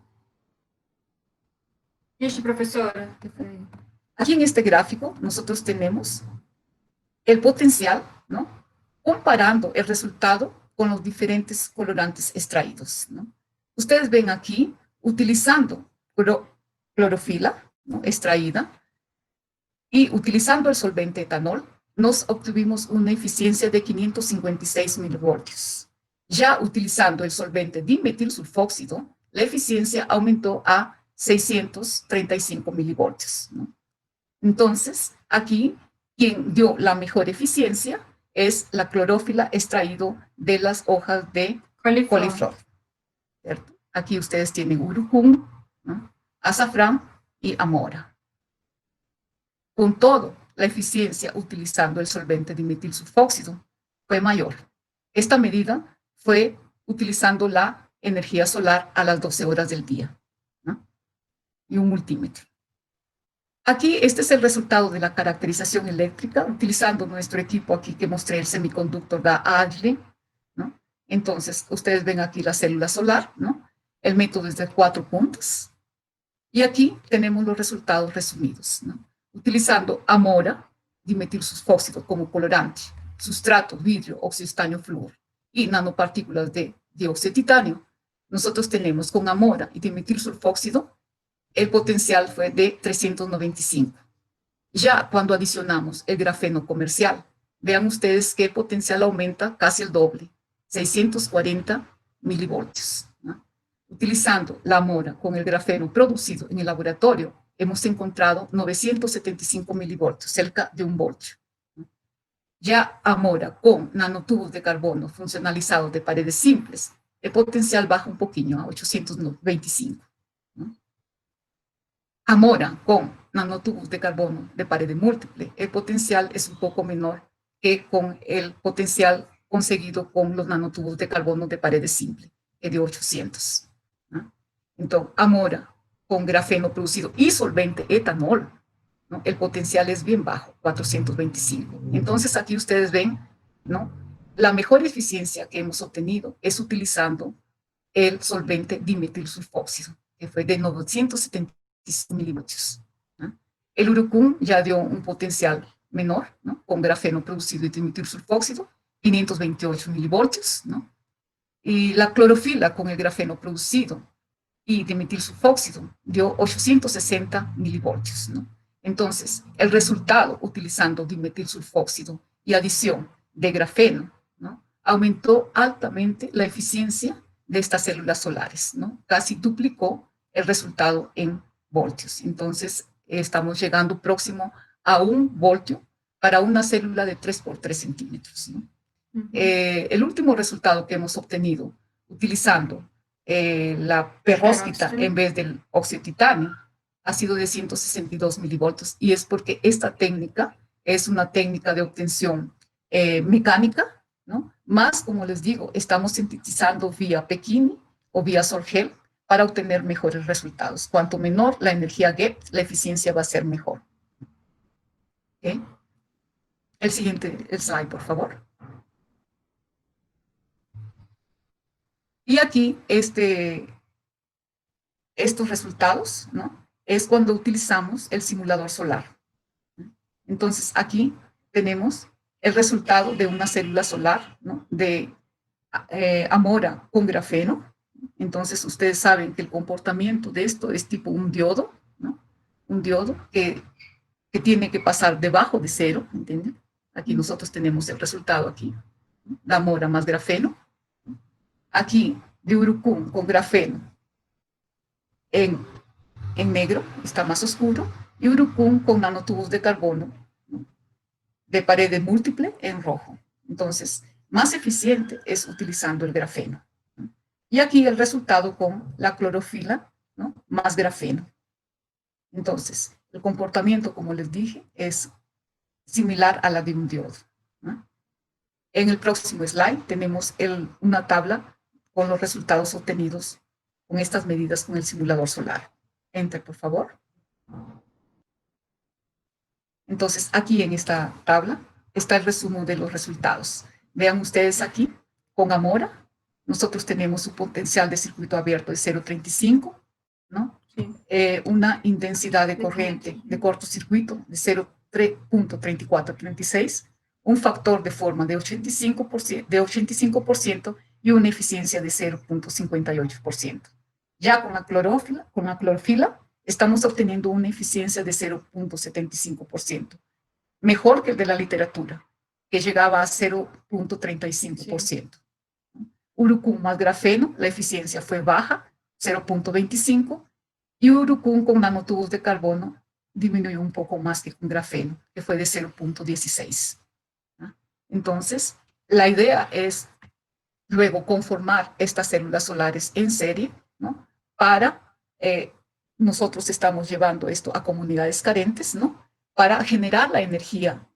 [SPEAKER 2] profesora.
[SPEAKER 1] Aquí en este gráfico, nosotros tenemos el potencial, ¿no?, comparando el resultado con los diferentes colorantes extraídos, ¿no? Ustedes ven aquí, utilizando clorofila, ¿no?, extraída, y utilizando el solvente etanol, nos obtuvimos una eficiencia de 556 milivoltios. Ya utilizando el solvente dimetilsulfóxido, la eficiencia aumentó a 635 milivoltios, ¿no? Entonces, aquí, quien dio la mejor eficiencia es la clorófila extraído de las hojas de coliflor, ¿cierto? Aquí ustedes tienen urucum, ¿no?, azafrán y amora. Con todo, la eficiencia utilizando el solvente dimetilsulfóxido fue mayor. Esta medida fue utilizando la energía solar a las 12 horas del día, ¿no?, y un multímetro. Aquí, este es el resultado de la caracterización eléctrica, utilizando nuestro equipo aquí que mostré, el semiconductor de Agile, ¿no? Entonces, ustedes ven aquí la célula solar, ¿no? El método es de 4 puntos. Y aquí tenemos los resultados resumidos, ¿no? Utilizando amora, dimetilsulfóxido como colorante, sustrato, vidrio, óxido de estaño, flúor y nanopartículas de dióxido de titanio, nosotros tenemos con amora y dimetilsulfóxido el potencial fue de 395. Ya cuando adicionamos el grafeno comercial, vean ustedes que el potencial aumenta casi el doble, 640 milivoltios, ¿no? Utilizando la amora con el grafeno producido en el laboratorio, hemos encontrado 975 milivoltios, cerca de 1 voltio, ¿no? Ya amora con nanotubos de carbono funcionalizados de paredes simples, el potencial baja un poquito a 825. Amora con nanotubos de carbono de pared múltiple, el potencial es un poco menor que con el potencial conseguido con los nanotubos de carbono de pared simple, que es de 800, ¿no? Entonces, amora con grafeno producido y solvente etanol, ¿no?, el potencial es bien bajo, 425. Entonces, aquí ustedes ven, ¿no?, la mejor eficiencia que hemos obtenido es utilizando el solvente dimetilsulfóxido, que fue de 970 milivoltios, ¿no? El urucum ya dio un potencial menor, ¿no?, con grafeno producido y dimetilsulfóxido, 528 milivoltios, ¿no? Y la clorofila con el grafeno producido y dimetilsulfóxido dio 860 milivoltios, ¿no? Entonces, el resultado utilizando dimetilsulfóxido y adición de grafeno, ¿no?, aumentó altamente la eficiencia de estas células solares, ¿no? Casi duplicó el resultado en voltios. Entonces, estamos llegando próximo a 1 voltio para una célula de 3 por 3 centímetros, ¿no? El último resultado que hemos obtenido utilizando la perovskita en vez del óxido de titanio ha sido de 162 milivoltios, y es porque esta técnica es una técnica de obtención mecánica, ¿no? Más, como les digo, estamos sintetizando vía Pechini o vía Sorgel para obtener mejores resultados. Cuanto menor la energía GET, la eficiencia va a ser mejor. ¿Okay? El siguiente slide, por favor. Y aquí estos resultados, ¿no? Es cuando utilizamos el simulador solar. Entonces, aquí tenemos el resultado de una célula solar, ¿no? De amora con grafeno. Entonces, ustedes saben que el comportamiento de esto es tipo un diodo, ¿no? Un diodo que tiene que pasar debajo de cero, ¿entienden? Aquí nosotros tenemos el resultado aquí, ¿no? La amora más grafeno. Aquí, de urucum con grafeno en negro, está más oscuro, y urucum con nanotubos de carbono, ¿no? De pared múltiple en rojo. Entonces, más eficiente es utilizando el grafeno, ¿no? Y aquí el resultado con la clorofila, ¿no? Más grafeno. Entonces, el comportamiento, como les dije, es similar a la de un diodo, ¿no? En el próximo slide tenemos una tabla con los resultados obtenidos con estas medidas con el simulador solar. Enter, por favor. Entonces, aquí en esta tabla está el resumen de los resultados. Vean ustedes aquí, con amora, nosotros tenemos un potencial de circuito abierto de 0,35, ¿no? Sí. Una intensidad de corriente de cortocircuito de 0,3436, un factor de forma de 85%, y una eficiencia de 0,58%. Ya con la clorofila, estamos obteniendo una eficiencia de 0,75%, mejor que el de la literatura, que llegaba a 0,35%. Sí. Urucum más grafeno, la eficiencia fue baja, 0,25%, y urucum con nanotubos de carbono disminuyó un poco más que con grafeno, que fue de 0,16%. Entonces, la idea es luego conformar estas células solares en serie, ¿no? Para, nosotros estamos llevando esto a comunidades carentes, ¿no? Para generar la energía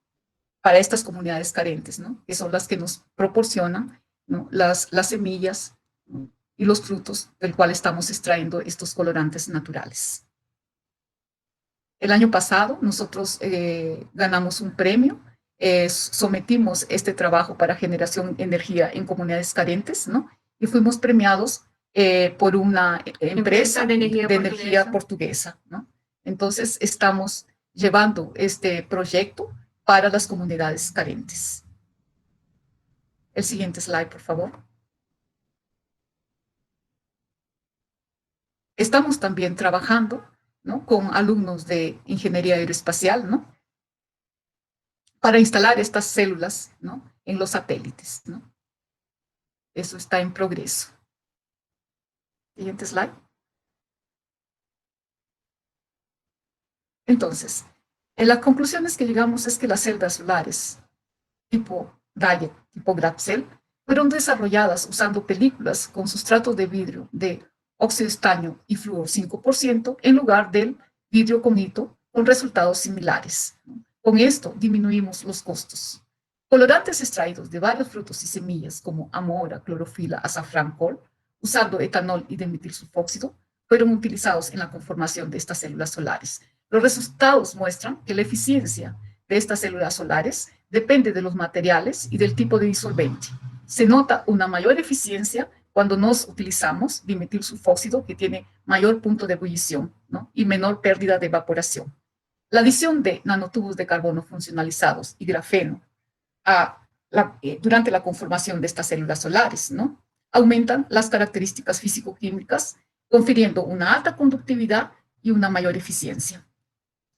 [SPEAKER 1] para estas comunidades carentes, ¿no? Que son las que nos proporcionan, ¿no? Las semillas, ¿no? Y los frutos del cual estamos extrayendo estos colorantes naturales. El año pasado nosotros ganamos un premio, sometimos este trabajo para generación de energía en comunidades carentes, ¿no? Y fuimos premiados por una empresa de energía portuguesa, ¿no? Entonces estamos llevando este proyecto para las comunidades carentes. El siguiente slide, por favor. Estamos también trabajando, ¿no? Con alumnos de ingeniería aeroespacial, ¿no? Para instalar estas células, ¿no? En los satélites, ¿no? Eso está en progreso. Siguiente slide. Entonces, en las conclusiones que llegamos es que las celdas solares tipo Dayet, tipo Grapcel, fueron desarrolladas usando películas con sustrato de vidrio de óxido de estaño y flúor 5% en lugar del vidrio cognito, con resultados similares, ¿no? Con esto disminuimos los costos. Colorantes extraídos de varios frutos y semillas como amora, clorofila, azafrán, col, usando etanol y dimetilsulfóxido, fueron utilizados en la conformación de estas células solares. Los resultados muestran que la eficiencia de estas células solares depende de los materiales y del tipo de disolvente. Se nota una mayor eficiencia cuando nos utilizamos dimetilsulfóxido, que tiene mayor punto de ebullición, ¿no? Y menor pérdida de evaporación. La adición de nanotubos de carbono funcionalizados y grafeno durante la conformación de estas células solares, ¿no? Aumentan las características físico-químicas, confiriendo una alta conductividad y una mayor eficiencia.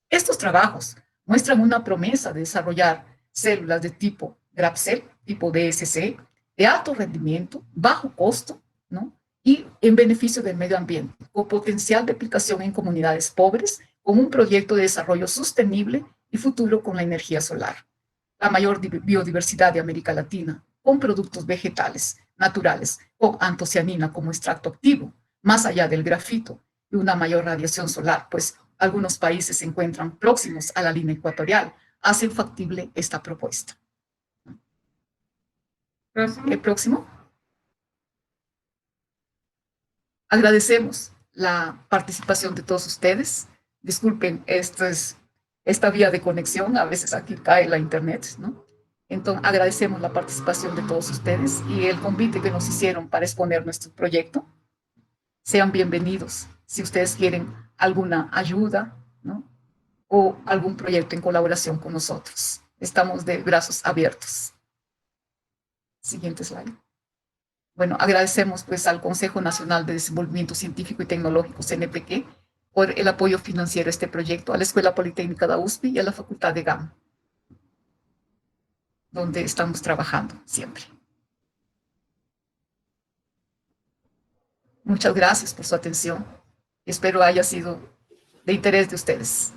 [SPEAKER 1] Estos trabajos muestran una promesa de desarrollar células de tipo Grapcel, tipo DSC, de alto rendimiento, bajo costo, ¿no? Y en beneficio del medio ambiente, con potencial de aplicación en comunidades pobres, con un proyecto de desarrollo sostenible y futuro con la energía solar. la mayor biodiversidad de América Latina, con productos vegetales naturales, con antocianina como extracto activo, más allá del grafito, y una mayor radiación solar, pues algunos países se encuentran próximos a la línea ecuatorial, hacen factible esta propuesta. El próximo. Agradecemos la participación de todos ustedes. Disculpen, esta vía de conexión, a veces aquí cae la internet, ¿no? Entonces, agradecemos la participación de todos ustedes y el convite que nos hicieron para exponer nuestro proyecto. Sean bienvenidos si ustedes quieren alguna ayuda, ¿no? O algún proyecto en colaboración con nosotros. Estamos de brazos abiertos. Siguiente slide. Bueno, agradecemos pues al Consejo Nacional de Desenvolvimiento Científico y Tecnológico, CNPq, por el apoyo financiero a este proyecto, a la Escuela Politécnica de USP y a la Facultad de GAM, donde estamos trabajando siempre. Muchas gracias por su atención. Espero haya sido de interés de ustedes.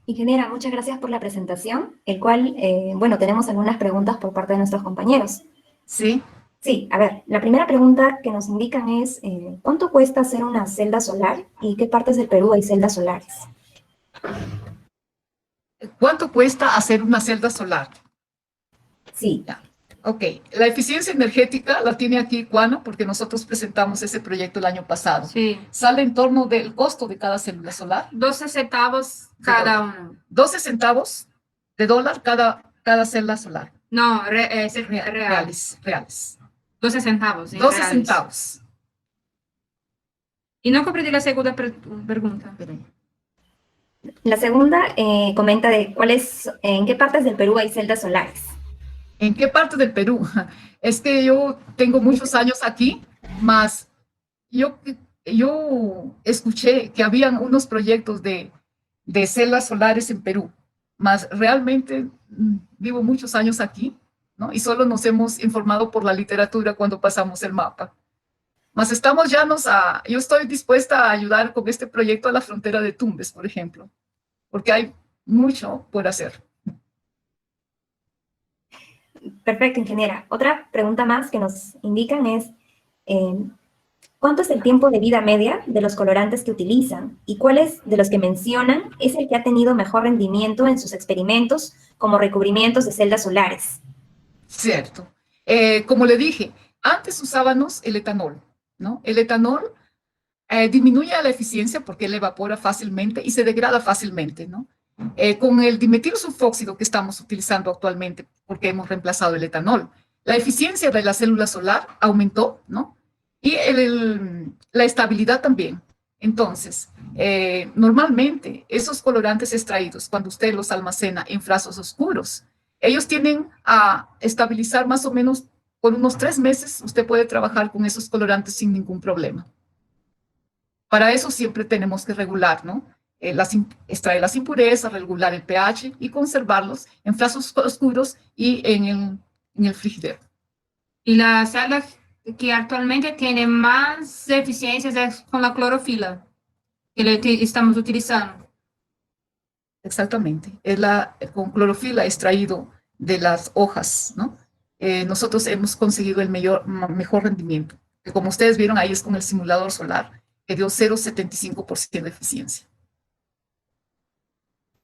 [SPEAKER 3] Ingeniera, muchas gracias por la presentación, el cual, bueno, tenemos algunas preguntas por parte de nuestros compañeros.
[SPEAKER 1] Sí.
[SPEAKER 3] Sí, a ver, la primera pregunta que nos indican es, ¿cuánto cuesta hacer una celda solar y qué partes del Perú hay celdas solares?
[SPEAKER 1] ¿Cuánto cuesta hacer una celda solar?
[SPEAKER 3] Sí.
[SPEAKER 1] Ya. Ok, la eficiencia energética la tiene aquí Juana, porque nosotros presentamos ese proyecto el año pasado.
[SPEAKER 2] Sí.
[SPEAKER 1] Sale en torno del costo de cada célula solar.
[SPEAKER 2] 12 centavos cada uno.
[SPEAKER 1] 12 centavos de dólar cada célula solar.
[SPEAKER 2] No, reales.
[SPEAKER 1] Reales.
[SPEAKER 2] 12 centavos.
[SPEAKER 1] 12
[SPEAKER 2] reales.
[SPEAKER 1] centavos.
[SPEAKER 2] Y no comprendí la segunda pregunta.
[SPEAKER 3] La segunda comenta de en qué partes del Perú hay celdas solares.
[SPEAKER 1] ¿En qué parte del Perú? Es que yo tengo muchos años aquí, más yo escuché que habían unos proyectos de celdas solares en Perú, más realmente vivo muchos años aquí, ¿no? Y solo nos hemos informado por la literatura cuando pasamos el mapa. Más estamos yo estoy dispuesta a ayudar con este proyecto a la frontera de Tumbes, por ejemplo, porque hay mucho por hacer.
[SPEAKER 3] Perfecto, ingeniera. Otra pregunta más que nos indican es, ¿cuánto es el tiempo de vida media de los colorantes que utilizan? ¿Y cuáles de los que mencionan es el que ha tenido mejor rendimiento en sus experimentos como recubrimientos de celdas solares?
[SPEAKER 1] Cierto. Como le dije, antes usábamos el etanol, ¿no? El etanol disminuye la eficiencia porque él evapora fácilmente y se degrada fácilmente, ¿no? Con el dimetilsulfóxido que estamos utilizando actualmente, porque hemos reemplazado el etanol, la eficiencia de la célula solar aumentó, ¿no? Y la estabilidad también. Entonces, normalmente esos colorantes extraídos, cuando usted los almacena en frascos oscuros, ellos tienden a estabilizar más o menos por unos 3 meses. Usted puede trabajar con esos colorantes sin ningún problema. Para eso siempre tenemos que regular, ¿no? Extraer las impurezas, regular el pH y conservarlos en frascos oscuros y en el frigidero.
[SPEAKER 2] Y la celda que actualmente tiene más eficiencias es con la clorofila que estamos utilizando.
[SPEAKER 1] Exactamente. Con clorofila extraído de las hojas, ¿no? Nosotros hemos conseguido el mejor rendimiento. Que como ustedes vieron ahí es con el simulador solar, que dio 0,75% de eficiencia.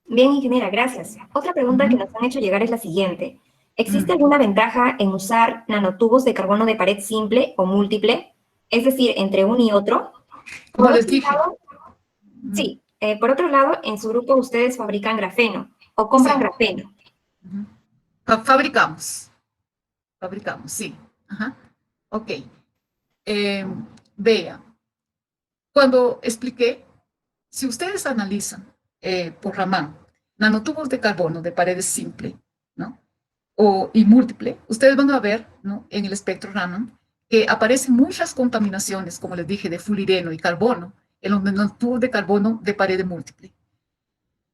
[SPEAKER 3] Bien, ingeniera, gracias. Otra pregunta que nos han hecho llegar es la siguiente. ¿Existe alguna ventaja en usar nanotubos de carbono de pared simple o múltiple? Es decir, entre uno y otro.
[SPEAKER 1] Como les dije.
[SPEAKER 3] Sí. Por otro lado, en su grupo ustedes fabrican grafeno o compran grafeno.
[SPEAKER 1] Fabricamos, sí. Ajá. Ok. Vea, cuando expliqué, si ustedes analizan por Raman, nanotubos de carbono de paredes simple, ¿no? Y múltiple, ustedes van a ver, ¿no? En el espectro Raman que aparecen muchas contaminaciones, como les dije, de fullereno y carbono, en los nanotubos de carbono de pared múltiple.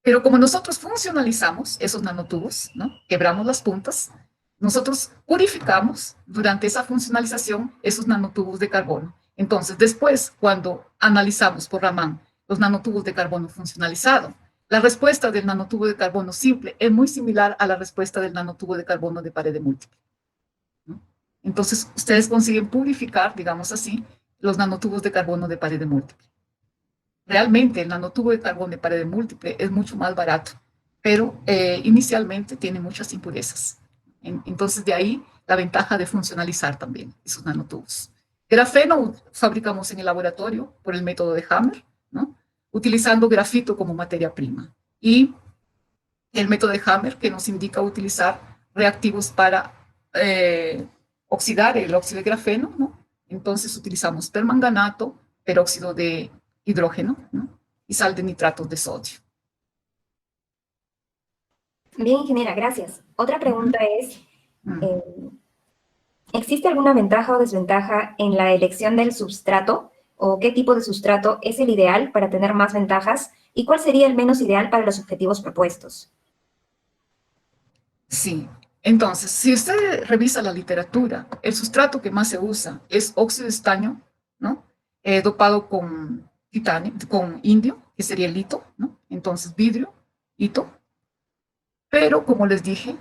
[SPEAKER 1] Pero como nosotros funcionalizamos esos nanotubos, ¿no? Quebramos las puntas, nosotros purificamos durante esa funcionalización esos nanotubos de carbono. Entonces, después, cuando analizamos por Raman los nanotubos de carbono funcionalizado, La respuesta del nanotubo de carbono simple es muy similar a la respuesta del nanotubo de carbono de pared múltiple, ¿no? Entonces, ustedes consiguen purificar, digamos así, los nanotubos de carbono de pared múltiple. Realmente, el nanotubo de carbono de pared múltiple es mucho más barato, pero inicialmente tiene muchas impurezas. Entonces, de ahí la ventaja de funcionalizar también esos nanotubos. Grafeno fabricamos en el laboratorio por el método de Hammer, ¿no? Utilizando grafito como materia prima. Y el método de Hammer que nos indica utilizar reactivos para oxidar el óxido de grafeno, ¿no? Entonces utilizamos permanganato, peróxido de hidrógeno, ¿no? Y sal de nitratos de sodio.
[SPEAKER 3] Bien, ingeniera, gracias. Otra pregunta es,
[SPEAKER 1] Mm.
[SPEAKER 3] ¿existe alguna ventaja o desventaja en la elección del substrato? ¿O qué tipo de sustrato es el ideal para tener más ventajas? ¿Y cuál sería el menos ideal para los objetivos propuestos?
[SPEAKER 1] Sí. Entonces, si usted revisa la literatura, el sustrato que más se usa es óxido de estaño, ¿no? Dopado con titanio, con indio, que sería el lito, ¿no? Entonces, vidrio, hito. Pero, como les dije,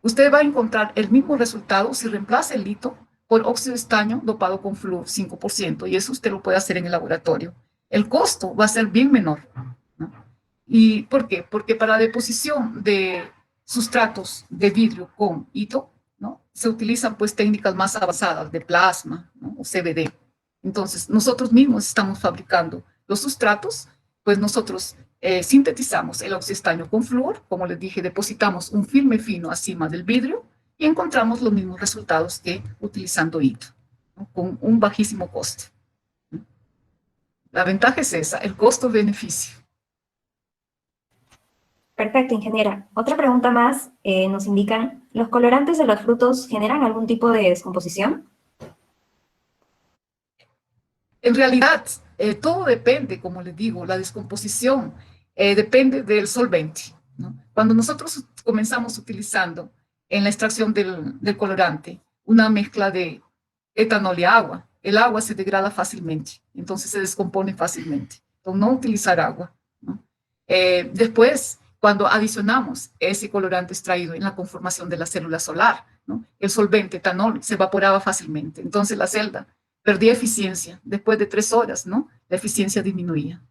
[SPEAKER 1] usted va a encontrar el mismo resultado si reemplaza el lito por óxido de estaño dopado con flúor 5%, y eso usted lo puede hacer en el laboratorio. El costo va a ser bien menor, ¿no? ¿Y por qué? Porque para la deposición de sustratos de vidrio con hito, ¿no? Se utilizan pues técnicas más avanzadas de plasma, ¿no? O CVD. Entonces, nosotros mismos estamos fabricando los sustratos, pues nosotros sintetizamos el óxido de estaño con flúor, como les dije, depositamos un filme fino encima del vidrio y encontramos los mismos resultados que utilizando hito, ¿no? Con un bajísimo coste. La ventaja es esa, el costo-beneficio.
[SPEAKER 3] Perfecto, ingeniera. Otra pregunta más, nos indican, ¿los colorantes de los frutos generan algún tipo de descomposición?
[SPEAKER 1] En realidad, todo depende, como les digo, la descomposición depende del solvente, ¿no? Cuando nosotros comenzamos utilizando en la extracción del colorante una mezcla de etanol y agua, el agua se degrada fácilmente, entonces se descompone fácilmente. Entonces, no utilizar agua, ¿no? Después, cuando adicionamos ese colorante extraído en la conformación de la célula solar, ¿no? El solvente etanol se evaporaba fácilmente, entonces la celda perdía eficiencia. Después de 3 horas, ¿no? La eficiencia disminuía.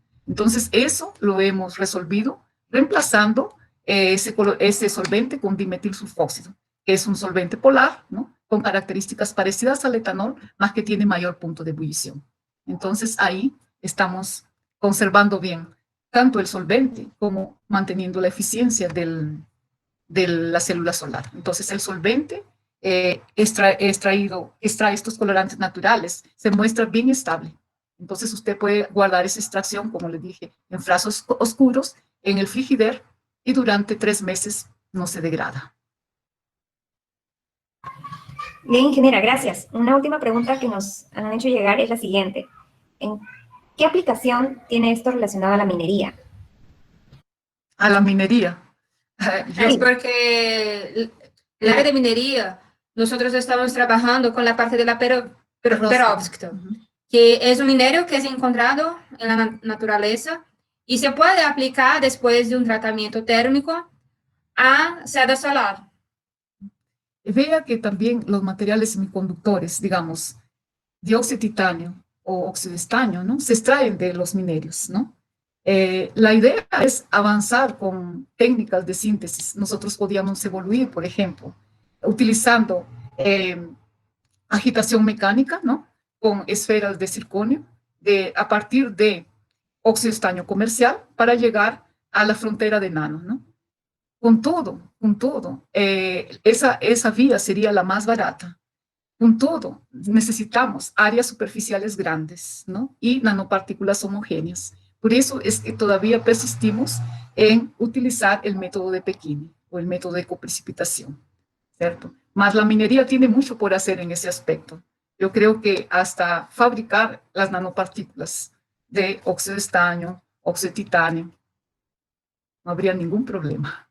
[SPEAKER 1] Eso lo hemos resolvido reemplazando ese solvente con dimetil sulfóxido, que es un solvente polar, ¿no? Con características parecidas al etanol, más que tiene mayor punto de ebullición. Entonces, ahí estamos conservando bien tanto el solvente como manteniendo la eficiencia de la célula solar. Entonces, el solvente extrae estos colorantes naturales, se muestra bien estable. Entonces, usted puede guardar esa extracción, como les dije, en frascos oscuros, en el frigider, y durante 3 meses no se degrada.
[SPEAKER 3] Bien, ingeniera, gracias. Una última pregunta que nos han hecho llegar es la siguiente. ¿En qué aplicación tiene esto relacionado a la minería?
[SPEAKER 1] A la minería.
[SPEAKER 2] Es porque el área de minería, nosotros estamos trabajando con la parte de la perovskito, que es un minero que es encontrado en la naturaleza y se puede aplicar después de un tratamiento térmico a seda solar.
[SPEAKER 1] Vea que también los materiales semiconductores, digamos, dióxido de titanio o óxido de estaño, ¿no? Se extraen de los minerios, ¿no? La idea es avanzar con técnicas de síntesis. Nosotros podíamos evoluir, por ejemplo, utilizando agitación mecánica, ¿no? Con esferas de circonio, a partir de óxido de estaño comercial para llegar a la frontera de nano, ¿no? Con todo, esa vía sería la más barata. Con todo, necesitamos áreas superficiales grandes, ¿no? Y nanopartículas homogéneas. Por eso es que todavía persistimos en utilizar el método de Pekine o el método de coprecipitación, ¿cierto? Más la minería tiene mucho por hacer en ese aspecto. Yo creo que hasta fabricar las nanopartículas de óxido de estaño, óxido de titanio, no habría ningún problema.